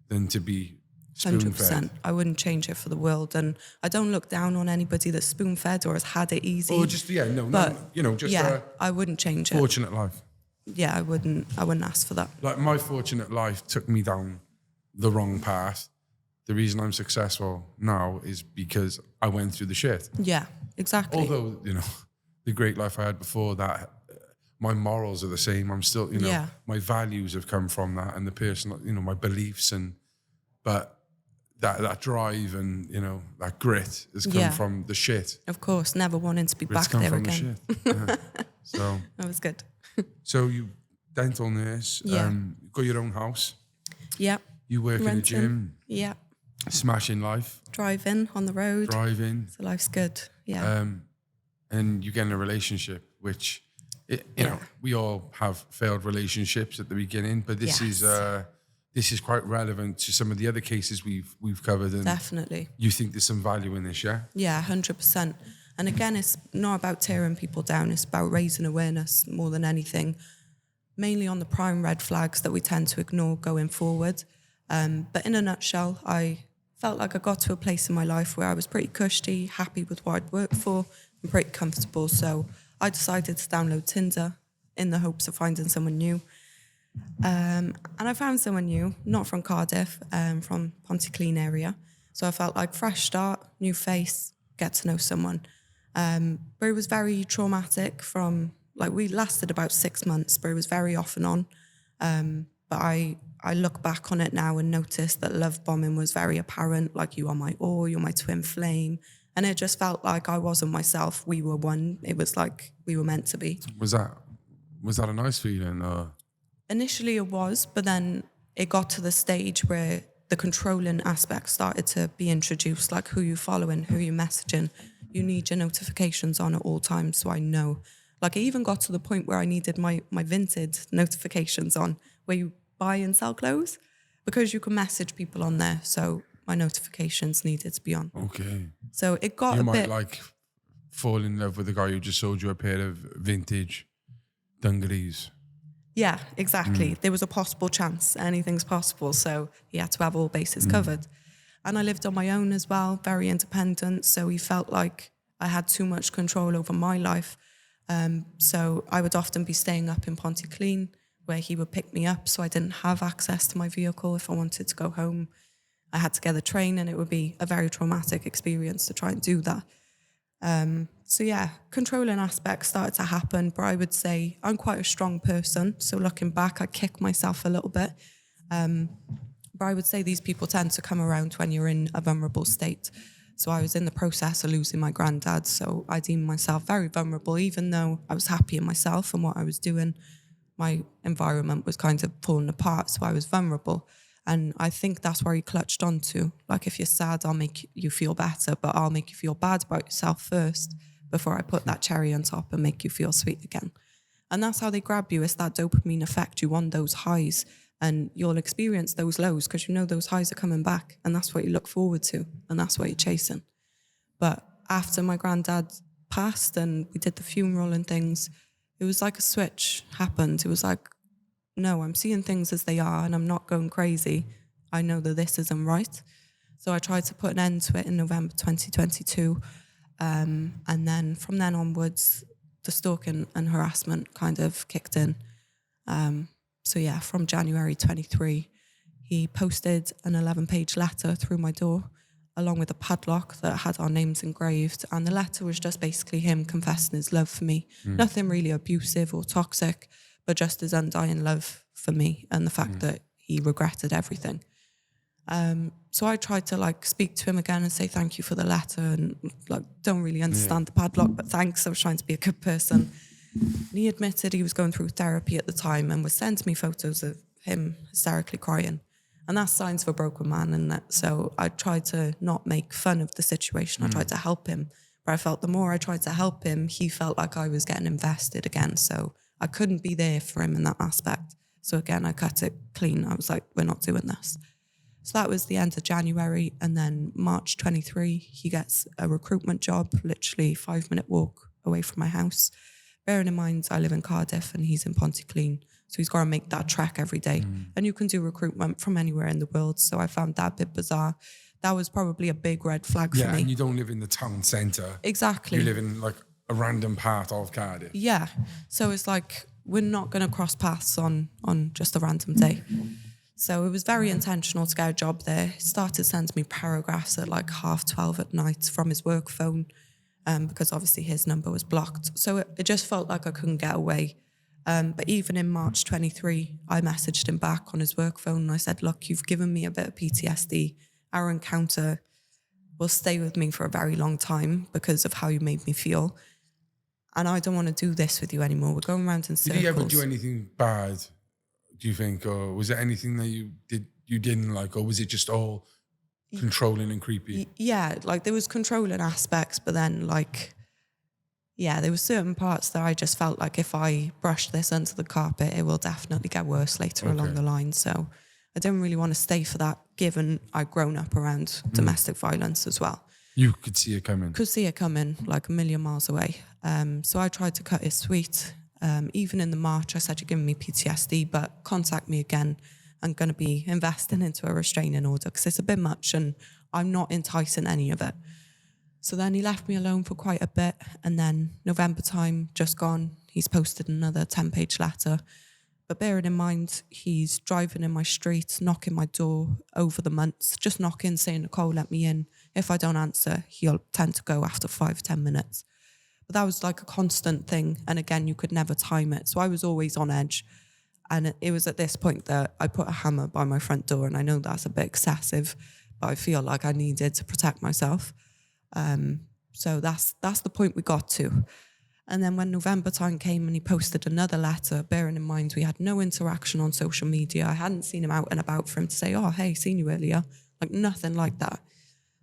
than to be spoon-fed? 100%. I wouldn't change it for the world. And I don't look down on anybody that's spoon-fed or has had it easy. Or just, I wouldn't change it. Fortunate life. Yeah, I wouldn't ask for that. Like, my fortunate life took me down the wrong path. The reason I'm successful now is because I went through the shit. Yeah, exactly. Although, the great life I had before that, my morals are the same. I'm still, my values have come from that, and the personal, my beliefs, but that drive and, that grit has come from the shit. Of course, never wanting to be back there again. The shit. Yeah. So that was good. So you dental nurse, got your own house. Yeah. You work in a gym. Yeah. Smashing life. Driving on the road. Driving. So life's good. Yeah. And you get in a relationship, which, we all have failed relationships at the beginning, but this is quite relevant to some of the other cases we've covered. And definitely. You think there's some value in this, yeah? Yeah, 100%. And again, it's not about tearing people down. It's about raising awareness more than anything, mainly on the prime red flags that we tend to ignore going forward. But in a nutshell, I felt like I got to a place in my life where I was pretty cushy, happy with what I'd worked for, and pretty comfortable. So I decided to download Tinder in the hopes of finding someone new. And I found someone new, not from Cardiff, from Pontyclean area. So I felt like fresh start, new face, get to know someone. But it was very traumatic from like we lasted about 6 months, but it was very off and on. But I look back on it now and notice that love bombing was very apparent. Like, you are my all, you're my twin flame. And it just felt like I wasn't myself. We were one. It was like we were meant to be. Was that a nice feeling? Initially it was, but then it got to the stage where the controlling aspect started to be introduced, like who you following, who you messaging. You need your notifications on at all times, so I know. Like, I even got to the point where I needed my Vinted notifications on, where you buy and sell clothes, because you can message people on there. So my notifications needed to be on. Okay. So it got You a bit... might like fall in love with the guy who just sold you a pair of vintage dungarees. Yeah, exactly. There was a possible chance. Anything's possible. So he had to have all bases covered. And I lived on my own as well, very independent. So he felt like I had too much control over my life. So I would often be staying up in Pontyclean, where he would pick me up. So I didn't have access to my vehicle if I wanted to go home. I had to get the train, and it would be a very traumatic experience to try and do that. So yeah, controlling aspects started to happen, but I would say I'm quite a strong person. So looking back, I kick myself a little bit. But I would say these people tend to come around when you're in a vulnerable state. So I was in the process of losing my granddad. So I deemed myself very vulnerable, even though I was happy in myself and what I was doing. My environment was kind of falling apart, so I was vulnerable. And I think that's where he clutched onto. Like, if you're sad, I'll make you feel better, but I'll make you feel bad about yourself first before I put that cherry on top and make you feel sweet again. And that's how they grab you. It's that dopamine effect. You want those highs, and you'll experience those lows because you know those highs are coming back, and that's what you look forward to, and that's what you're chasing. But after my granddad passed and we did the funeral and things, it was like a switch happened. It was like, no, I'm seeing things as they are and I'm not going crazy. I know that this isn't right. So I tried to put an end to it in November 2022. And then from then onwards, the stalking and harassment kind of kicked in. So yeah, from January 23, he posted an 11-page letter through my door, along with a padlock that had our names engraved. And the letter was just basically him confessing his love for me. Nothing really abusive or toxic, but just his undying love for me and the fact that he regretted everything. So I tried to like speak to him again and say thank you for the letter, and like don't really understand the padlock, but thanks. I was trying to be a good person. And he admitted he was going through therapy at the time and was sending me photos of him hysterically crying. And that's signs of a broken man. And that, so I tried to not make fun of the situation. I tried to help him. But I felt the more I tried to help him, he felt like I was getting invested again. So I couldn't be there for him in that aspect. So again, I cut it clean. I was like, we're not doing this. So that was the end of January. And then March 23, he gets a recruitment job, literally 5-minute walk away from my house. Bearing in mind, I live in Cardiff and he's in Pontyclean. So he's got to make that trek every day. And you can do recruitment from anywhere in the world. So I found that a bit bizarre. That was probably a big red flag for me. Yeah, and you don't live in the town centre. Exactly. You live in like a random part of Cardiff. Yeah. So it's like, we're not going to cross paths on just a random day. So it was very intentional to get a job there. He started sending me paragraphs at like 12:30 at night from his work phone, because obviously his number was blocked. So it just felt like I couldn't get away. But even in March 23, I messaged him back on his work phone and I said, look, you've given me a bit of PTSD. Our encounter will stay with me for a very long time because of how you made me feel. And I don't want to do this with you anymore. We're going around in circles. Did he ever do anything bad, do you think? Or was there anything that you didn't like? Or was it just all controlling and creepy? Yeah, like there was controlling aspects, but then like, yeah, there were certain parts that I just felt like if I brush this under the carpet, it will definitely get worse later along the line. So I didn't really want to stay for that, given I'd grown up around domestic violence as well. You could see it coming. Could see it coming like a million miles away. So I tried to cut it sweet. Even in the March, I said, you're giving me PTSD, but contact me again. I'm going to be investing into a restraining order because it's a bit much and I'm not enticing any of it. So then he left me alone for quite a bit. And then November time, just gone, he's posted another 10-page letter. But bearing in mind, he's driving in my street, knocking my door over the months, just knocking, saying, Nicole, let me in. If I don't answer, he'll tend to go after 5-10 minutes. But that was like a constant thing. And again, you could never time it. So I was always on edge. And it was at this point that I put a hammer by my front door. And I know that's a bit excessive, but I feel like I needed to protect myself. So that's the point we got to. And then when November time came and he posted another letter, bearing in mind we had no interaction on social media. I hadn't seen him out and about for him to say, oh, hey, seen you earlier. Like nothing like that.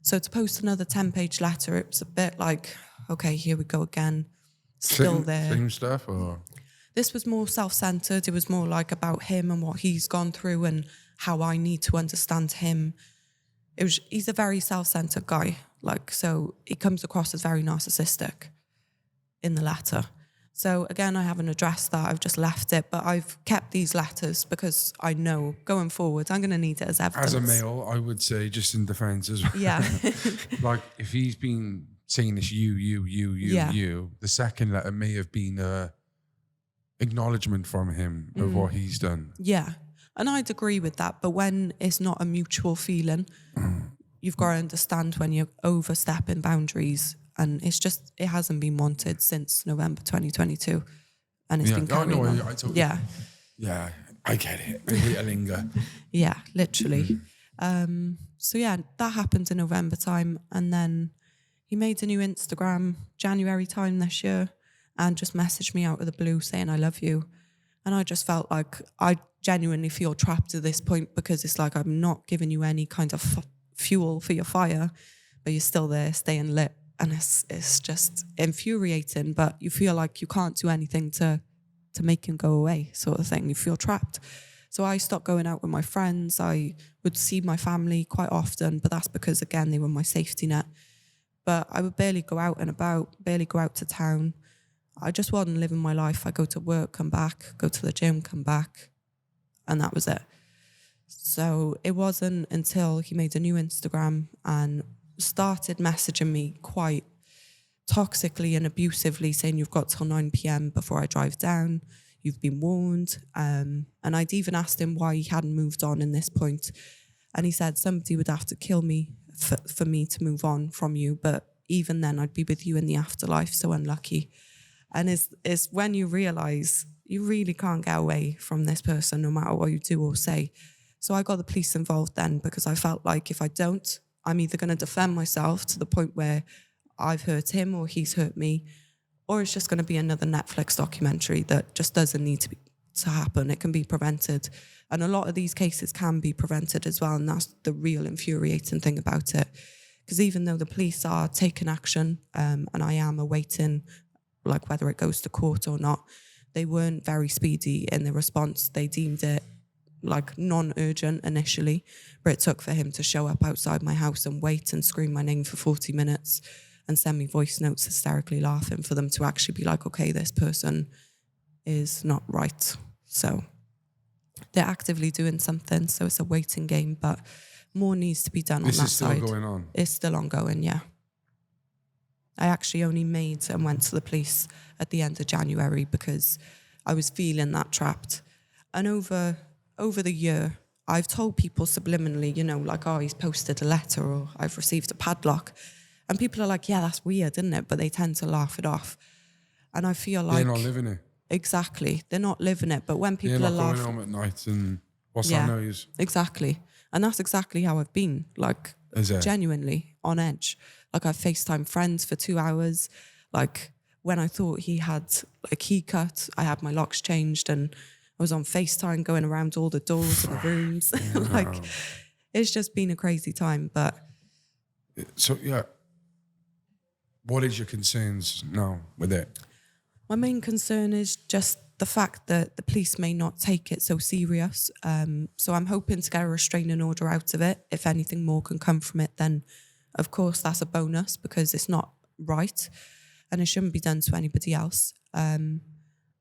So to post another 10-page letter, it was a bit like, okay, here we go again. Still there. Same stuff or? This was more self-centered. It was more like about him and what he's gone through and how I need to understand him. He's a very self-centered guy. Like, so he comes across as very narcissistic in the letter. So again, I haven't addressed that. I've just left it, but I've kept these letters because I know going forward, I'm going to need it as evidence. As a male, I would say, just in defense as well. Yeah. Like if he's been saying this, you, the second letter may have been a acknowledgement from him of what he's done. Yeah. And I'd agree with that. But when it's not a mutual feeling, you've got to understand when you're overstepping boundaries. And it hasn't been wanted since November 2022. And it's been carrying on. I totally, yeah. Yeah, I get it. I hate a linger. Yeah, literally. So yeah, that happened in November time. And then he made a new Instagram January time this year and just messaged me out of the blue saying, I love you. And I just felt like I genuinely feel trapped at this point because it's like I'm not giving you any kind of fuel for your fire, but you're still there staying lit. And it's just infuriating, but you feel like you can't do anything to make him go away, sort of thing. You feel trapped. So I stopped going out with my friends. I would see my family quite often, but that's because, again, they were my safety net. But I would barely go out and about, barely go out to town. I just wasn't living my life. I go to work, come back, go to the gym, come back, and that was it. So it wasn't until he made a new Instagram and started messaging me quite toxically and abusively, saying you've got till 9 p.m. before I drive down, you've been warned. And I'd even asked him why he hadn't moved on in this point. And he said somebody would have to kill me for me to move on from you. But even then I'd be with you in the afterlife. So unlucky. And it's when you realise you really can't get away from this person no matter what you do or say. So I got the police involved then because I felt like if I don't, I'm either going to defend myself to the point where I've hurt him or he's hurt me, or it's just going to be another Netflix documentary that just doesn't need to happen. It can be prevented. And a lot of these cases can be prevented as well. And that's the real infuriating thing about it. Because even though the police are taking action, and I am awaiting, like whether it goes to court or not, they weren't very speedy in their response. They deemed it like non-urgent initially, but it took for him to show up outside my house and wait and scream my name for 40 minutes and send me voice notes hysterically laughing for them to actually be like, okay, this person is not right. So they're actively doing something. So it's a waiting game, but more needs to be done on that side. This is still going on? It's still ongoing, yeah. I actually only made and went to the police at the end of January because I was feeling that trapped. And over the year, I've told people subliminally, you know, like, oh, he's posted a letter or I've received a padlock. And people are like, yeah, that's weird, isn't it? But they tend to laugh it off. And I feel like... They're not living it. Exactly. They're not living it. But when people are laughing... They're not going home at night and what's that noise? Exactly. And that's exactly how I've been, like, genuinely on edge. Like, I've FaceTime friends for 2 hours. Like, when I thought he had a key cut, I had my locks changed and I was on FaceTime going around all the doors in the rooms. Like, it's just been a crazy time, but... So, yeah. What is your concerns now with it? My main concern is just the fact that the police may not take it so serious. So I'm hoping to get a restraining order out of it. If anything more can come from it, then of course that's a bonus because it's not right and it shouldn't be done to anybody else. But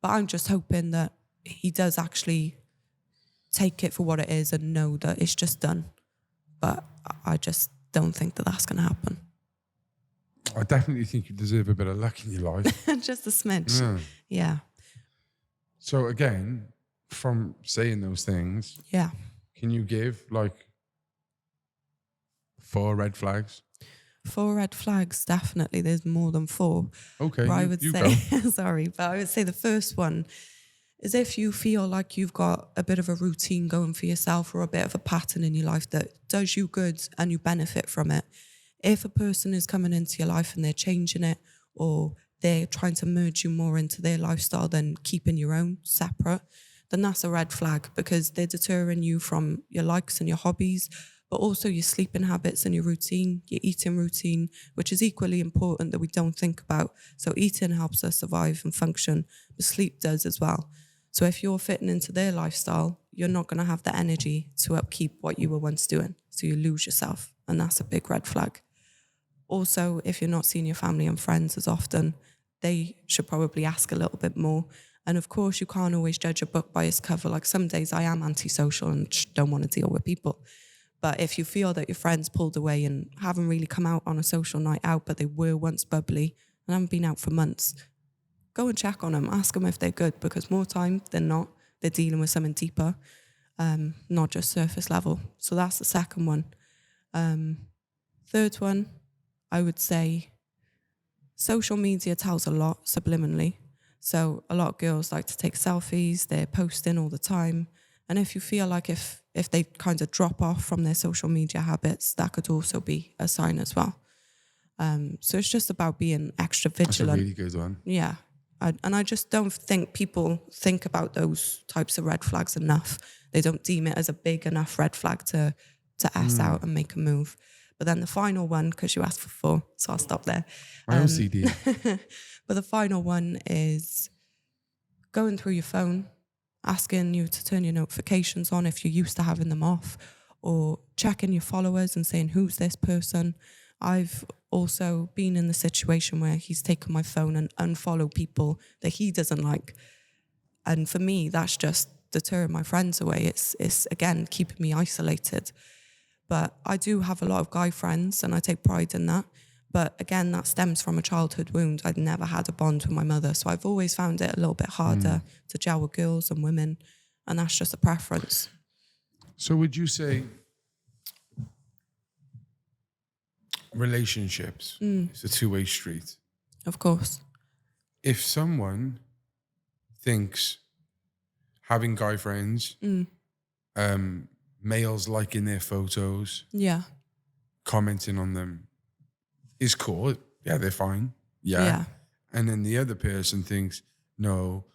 I'm just hoping that he does actually take it for what it is and know that it's just done. But I just don't think that that's going to happen. I definitely think you deserve a bit of luck in your life. Just a smidge. Yeah. So again, from saying those things, yeah, can you give like 4 red flags? 4 red flags, definitely. There's more than 4. Okay, But I you, would you say, go. sorry, but I would say the first one is if you feel like you've got a bit of a routine going for yourself or a bit of a pattern in your life that does you good and you benefit from it. If a person is coming into your life and they're changing it, or they're trying to merge you more into their lifestyle than keeping your own separate, then that's a red flag, because they're deterring you from your likes and your hobbies, but also your sleeping habits and your routine, your eating routine, which is equally important that we don't think about. So eating helps us survive and function, but sleep does as well. So if you're fitting into their lifestyle, you're not going to have the energy to upkeep what you were once doing. So you lose yourself, and that's a big red flag. Also, if you're not seeing your family and friends as often, they should probably ask a little bit more. And of course, you can't always judge a book by its cover. Like some days I am antisocial and don't want to deal with people. But if you feel that your friends pulled away and haven't really come out on a social night out, but they were once bubbly and haven't been out for months, go and check on them. Ask them if they're good, because more time than not, they're dealing with something deeper, not just surface level. So that's the second one. Third one, I would say social media tells a lot subliminally. So a lot of girls like to take selfies, they're posting all the time. And if you feel like if they kind of drop off from their social media habits, that could also be a sign as well. So it's just about being extra vigilant. That's a really good one. Yeah. And I just don't think people think about those types of red flags enough. They don't deem it as a big enough red flag to ass out and make a move. But then the final one, because you asked for 4, so I'll stop there. My OCD. But the final one is going through your phone, asking you to turn your notifications on if you're used to having them off, or checking your followers and saying, who's this person? I've also been in the situation where he's taken my phone and unfollowed people that he doesn't like. And for me, that's just deterring my friends away. It's again, keeping me isolated. But I do have a lot of guy friends and I take pride in that. But again, that stems from a childhood wound. I'd never had a bond with my mother. So I've always found it a little bit harder to gel with girls and women. And that's just a preference. So would you say relationships is a two-way street? Of course. If someone thinks having guy friends, males liking their photos, Yeah. commenting on them is cool. Yeah, they're fine. Yeah. And then the other person thinks, no,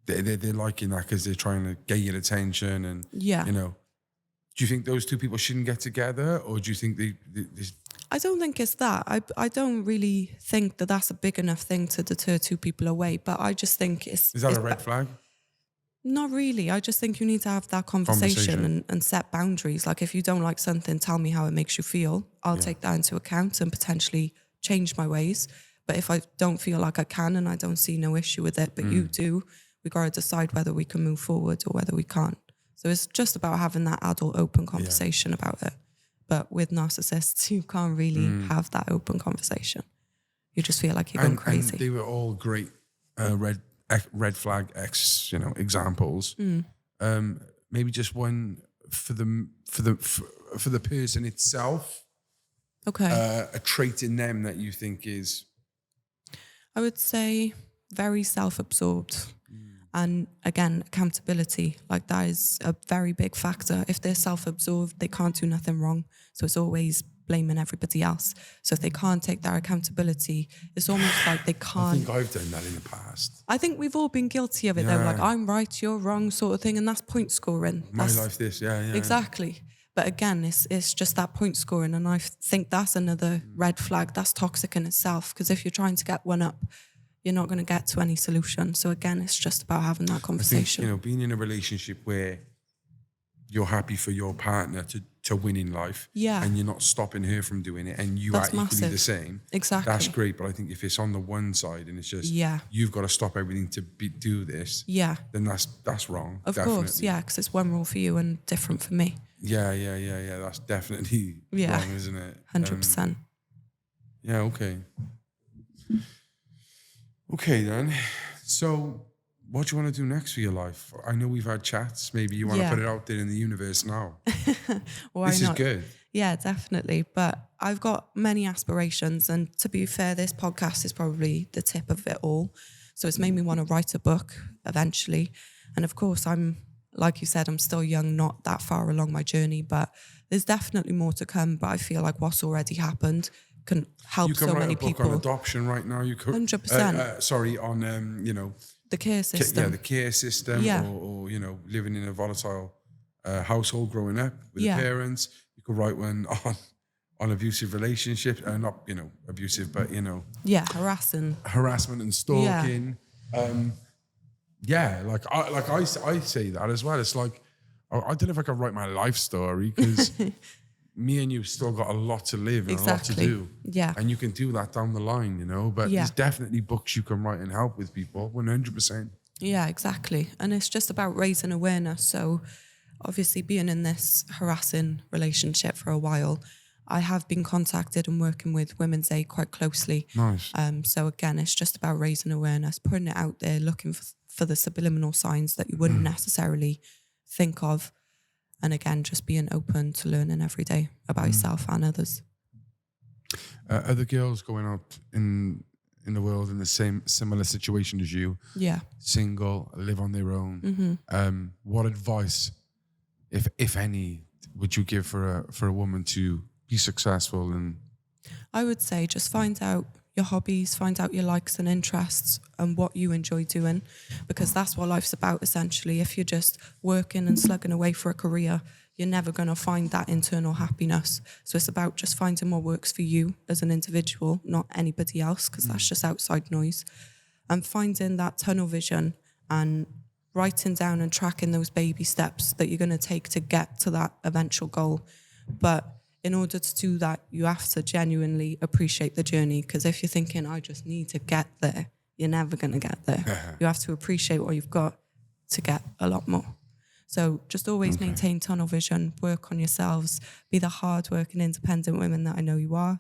they're liking that because they're trying to get your attention. And, you know, do you think those two people shouldn't get together? Or do you think they I don't think it's that. I don't really think that that's a big enough thing to deter two people away. But I just think it's... Is that a red flag? Not really. I just think you need to have that conversation. And set boundaries. Like if you don't like something, tell me how it makes you feel. I'll take that into account and potentially change my ways. But if I don't feel like I can and I don't see no issue with it, but you do, we got to decide whether we can move forward or whether we can't. So it's just about having that adult open conversation about it. But with narcissists, you can't really have that open conversation. You just feel like you're going crazy. And they were all great red flag examples. Maybe just one for the person itself. Okay. A trait in them that you think is... I would say very self-absorbed. And again, accountability, like that is a very big factor. If they're self-absorbed, they can't do nothing wrong. So it's always blaming everybody else. So if they can't take their accountability, it's almost like they can't... I think I've done that in the past. I think we've all been guilty of it though. Like, I'm right, you're wrong sort of thing. And that's point scoring. My life this, yeah. Exactly. But again, it's just that point scoring. And I think that's another red flag. That's toxic in itself. Because if you're trying to get one up, you're not going to get to any solution. So again, it's just about having that conversation. I think, being in a relationship where you're happy for your partner to win in life, and you're not stopping her from doing it, and you That's are equally massive. the same. Exactly. That's great. But I think if it's on the one side and it's just you've got to stop everything to do this, then that's wrong. Of course, because it's one rule for you and different for me. Yeah. That's definitely wrong, isn't it? 100%. Yeah. Okay. Okay, then. So what do you want to do next for your life? I know we've had chats. Maybe you want to put it out there in the universe now. Why this not? is good. Yeah, definitely. But I've got many aspirations. And to be fair, this podcast is probably the tip of it all. So it's made me want to write a book eventually. And of course, like you said, I'm still young, not that far along my journey, but there's definitely more to come. But I feel like what's already happened can help so many people. You can write a book on adoption right now. You could 100%. On The care system. the care system, or living in a volatile household growing up with parents. You could write one on abusive relationships, not abusive, but harassment and stalking. I say that as well. It's like I don't know if I can write my life story because me and you've still got a lot to live and a lot to do. Yeah. And you can do that down the line, but there's definitely books you can write and help with people, 100%. Yeah, exactly. And it's just about raising awareness. So obviously being in this harassing relationship for a while, I have been contacted and working with Women's Aid quite closely. Nice. So again, it's just about raising awareness, putting it out there, looking for the subliminal signs that you wouldn't necessarily think of. And again, just being open to learning every day about yourself and others. Other girls going out in the world in the similar situation as you, single, live on their own. What advice, if any, would you give for a woman to be successful? And I would say just find out your hobbies, find out your likes and interests and what you enjoy doing, because that's what life's about essentially. If you're just working and slugging away for a career, you're never going to find that internal happiness. So it's about just finding what works for you as an individual, not anybody else, because that's just outside noise. And finding that tunnel vision and writing down and tracking those baby steps that you're going to take to get to that eventual goal. But in order to do that, you have to genuinely appreciate the journey, because if you're thinking, I just need to get there, you're never going to get there. You have to appreciate what you've got to get a lot more. So just always maintain tunnel vision, work on yourselves, be the hard-working, independent women that I know you are.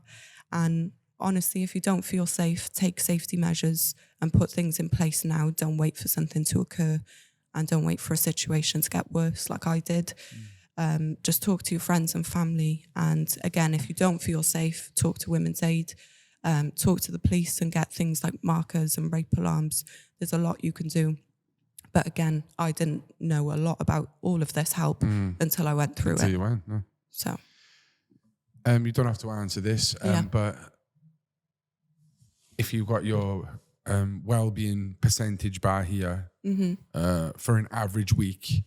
And honestly, if you don't feel safe, take safety measures and put things in place now. Don't wait for something to occur and don't wait for a situation to get worse like I did. Just talk to your friends and family. And again, if you don't feel safe, talk to Women's Aid, talk to the police and get things like markers and rape alarms. There's a lot you can do. But again, I didn't know a lot about all of this help until I went through it. Until you went, no. So. You don't have to answer this, but if you've got your well-being percentage bar here for an average week,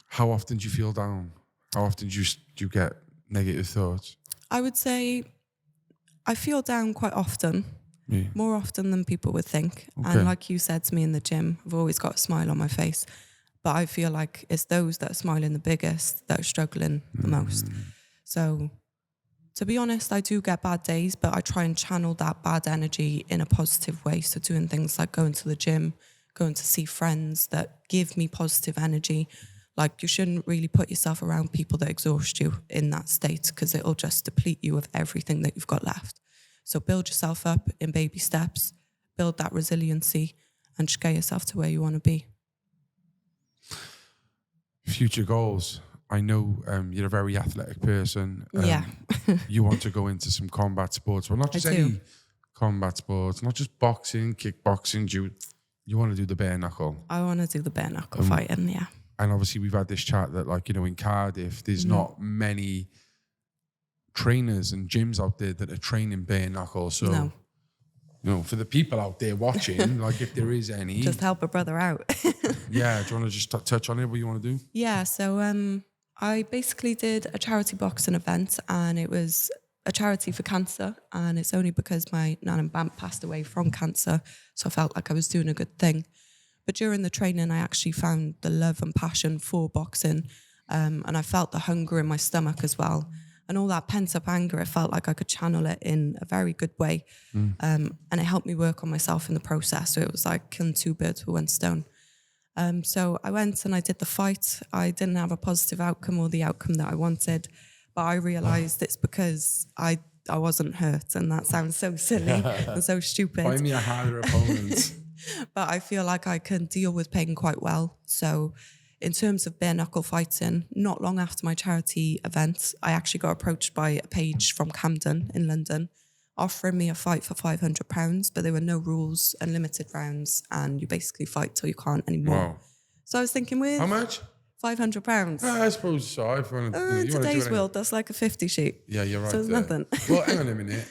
how often do you feel down? How often do you get negative thoughts? I would say I feel down quite often, more often than people would think. Okay. And like you said to me in the gym, I've always got a smile on my face. But I feel like it's those that are smiling the biggest that are struggling the most. So to be honest, I do get bad days, but I try and channel that bad energy in a positive way. So doing things like going to the gym, going to see friends that give me positive energy. Like you shouldn't really put yourself around people that exhaust you in that state, because it'll just deplete you of everything that you've got left. So build yourself up in baby steps, build that resiliency and just get yourself to where you want to be. Future goals. I know you're a very athletic person. You want to go into some combat sports. Well, not just any combat sports, not just boxing, kickboxing. You want to do the bare knuckle. I want to do the bare knuckle fighting, yeah. And obviously we've had this chat that, like, in Cardiff, there's not many trainers and gyms out there that are training bare knuckle. So, for the people out there watching, like if there is any. Just help a brother out. Yeah, do you want to just touch on it, what you want to do? Yeah, so I basically did a charity boxing event, and it was a charity for cancer, and it's only because my nan and bamp passed away from cancer, so I felt like I was doing a good thing. But during the training, I actually found the love and passion for boxing, and I felt the hunger in my stomach as well. And all that pent-up anger, it felt like I could channel it in a very good way. And it helped me work on myself in the process. So it was like killing two birds with one stone. So I went and I did the fight. I didn't have a positive outcome or the outcome that I wanted, but I realised it's because I wasn't hurt. And that sounds so silly and so stupid. Find me a harder opponent. But I feel like I can deal with pain quite well. So in terms of bare knuckle fighting, not long after my charity event, I actually got approached by a page from Camden in London offering me a fight for £500, but there were no rules, unlimited rounds, and you basically fight till you can't anymore. Wow. So I was thinking, with How much? £500. I suppose so. I find In today's world, that's like a 50 sheet. Yeah, you're right. So it's there. nothing. Well, hang on a minute.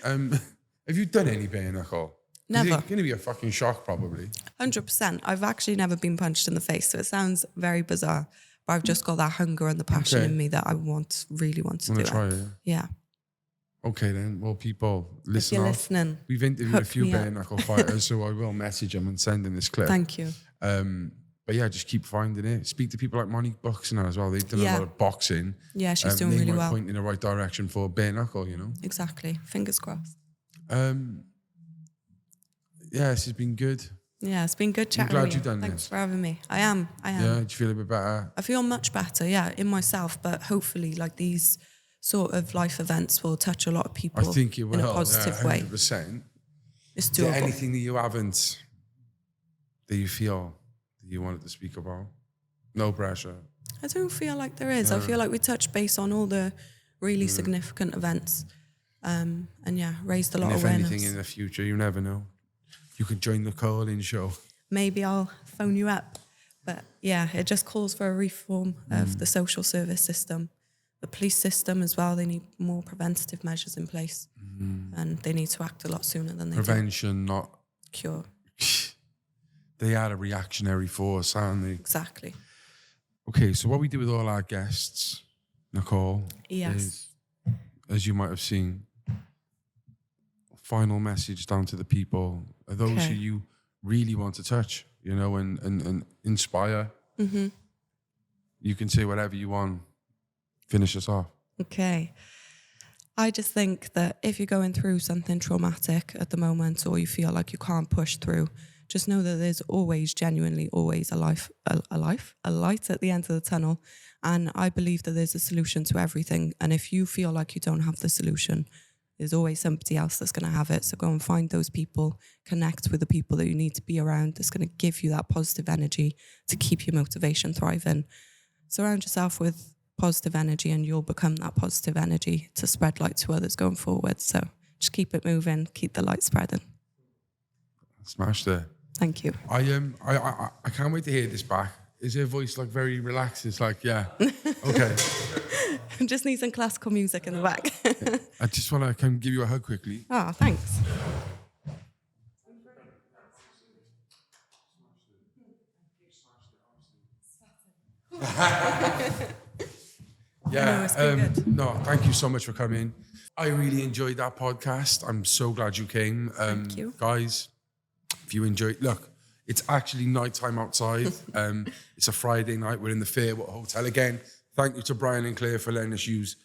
Have you done any bare knuckle? Never. It's going to be a fucking shock, probably. 100%. I've actually never been punched in the face, so it sounds very bizarre. But I've just got that hunger and the passion in me that I really want to do it. Try it. Yeah. Okay then. Well, people, listen. If you're listening, we've interviewed a few bare up. knuckle fighters, so I will message them and send them this clip. Thank you. But yeah, just keep finding it. Speak to people like Monique Buxton as well. They've done a lot of boxing. Yeah, she's doing they really might well. point in the right direction for bare knuckle, Exactly. Fingers crossed. Yeah, this has been good. Yeah, it's been good chatting. I'm glad with you. you've done Thanks this. for having me. I am. Yeah, do you feel a bit better? I feel much better, in myself, but hopefully like these sort of life events will touch a lot of people I think it will. in a positive way. 100%. It's Is there doable. anything that you haven't, that you feel that you wanted to speak about? No pressure. I don't feel like there is. I feel like we touched base on all the really significant events and raised a lot And of if awareness. anything in the future, you never know. You could join the call-in show. Maybe I'll phone you up. But yeah, it just calls for a reform of the social service system. The police system as well, they need more preventative measures in place. And they need to act a lot sooner than they Prevention, not... do. Cure. They are a reactionary force, aren't they? Exactly. Okay, so what we do with all our guests, Nicole, Yes. is, as you might have seen, final message down to the people, those who you really want to touch, and inspire. Mm-hmm. You can say whatever you want. Finish us off. Okay. I just think that if you're going through something traumatic at the moment or you feel like you can't push through, just know that there's genuinely always a light at the end of the tunnel. And I believe that there's a solution to everything. And if you feel like you don't have the solution, there's always somebody else that's going to have it. So go and find those people, connect with the people that you need to be around that's going to give you that positive energy to keep your motivation thriving. Surround yourself with positive energy and you'll become that positive energy to spread light to others going forward. So just keep it moving, keep the light spreading. Smashed it. Thank you. I can't wait to hear this back. Is your voice like very relaxed? It's like, yeah, okay. Just need some classical music in the back. I just want to come give you a hug quickly. Oh, thanks. Yeah. it's been good. No, thank you so much for coming. I really enjoyed that podcast. I'm so glad you came. Thank you. Guys, if you enjoyed, look, it's actually nighttime outside. It's a Friday night. We're in the Fairwater Hotel again. Thank you to Brian and Claire for letting us use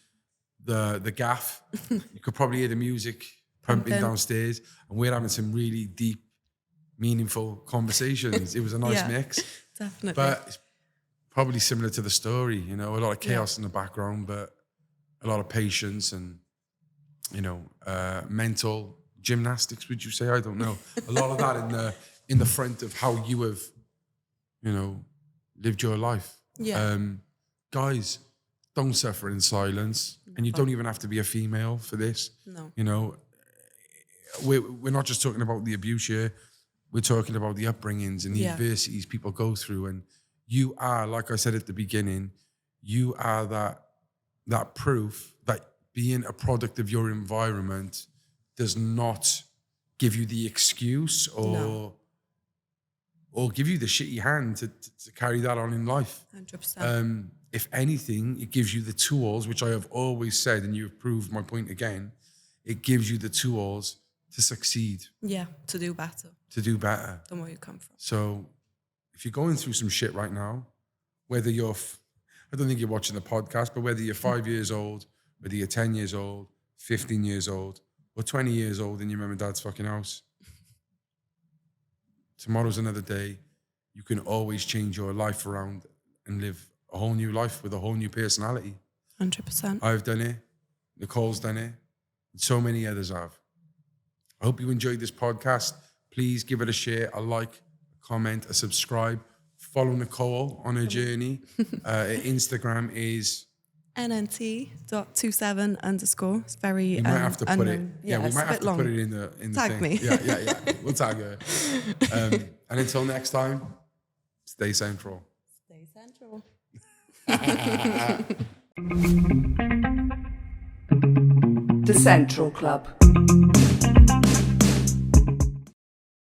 the gaff. You could probably hear the music pumping downstairs, and we're having some really deep, meaningful conversations. It was a nice mix. Definitely. But it's probably similar to the story, a lot of chaos in the background, but a lot of patience and, mental gymnastics, would you say? I don't know. A lot of that in the front of how you have, lived your life. Yeah. Guys, don't suffer in silence. And you don't even have to be a female for this. No. We're not just talking about the abuse here. We're talking about the upbringings and the adversities people go through. And you are, like I said at the beginning, you are that proof that being a product of your environment does not give you the excuse or give you the shitty hand to carry that on in life. 100%. If anything, it gives you the tools, which I have always said, and you've proved my point again, it gives you the tools to succeed. Yeah, to do better. To do better. Than where you come from. So if you're going through some shit right now, whether you're, I don't think you're watching the podcast, but whether you're 5 years old, whether you're 10 years old, 15 years old, or 20 years old in your mum and dad's fucking house, tomorrow's another day. You can always change your life around and live a whole new life with a whole new personality. 100%. I've done it. Nicole's done it. And so many others have. I hope you enjoyed this podcast. Please give it a share, a like, a comment, a subscribe. follow Nicole on her journey. Her Instagram is nnt.27_. It's very we might have to put it. unknown. Yeah, we it's might a have bit to long. put it in the Tag thing. me. Yeah. We'll tag her. And until next time, stay central. Stay central. The Central Club.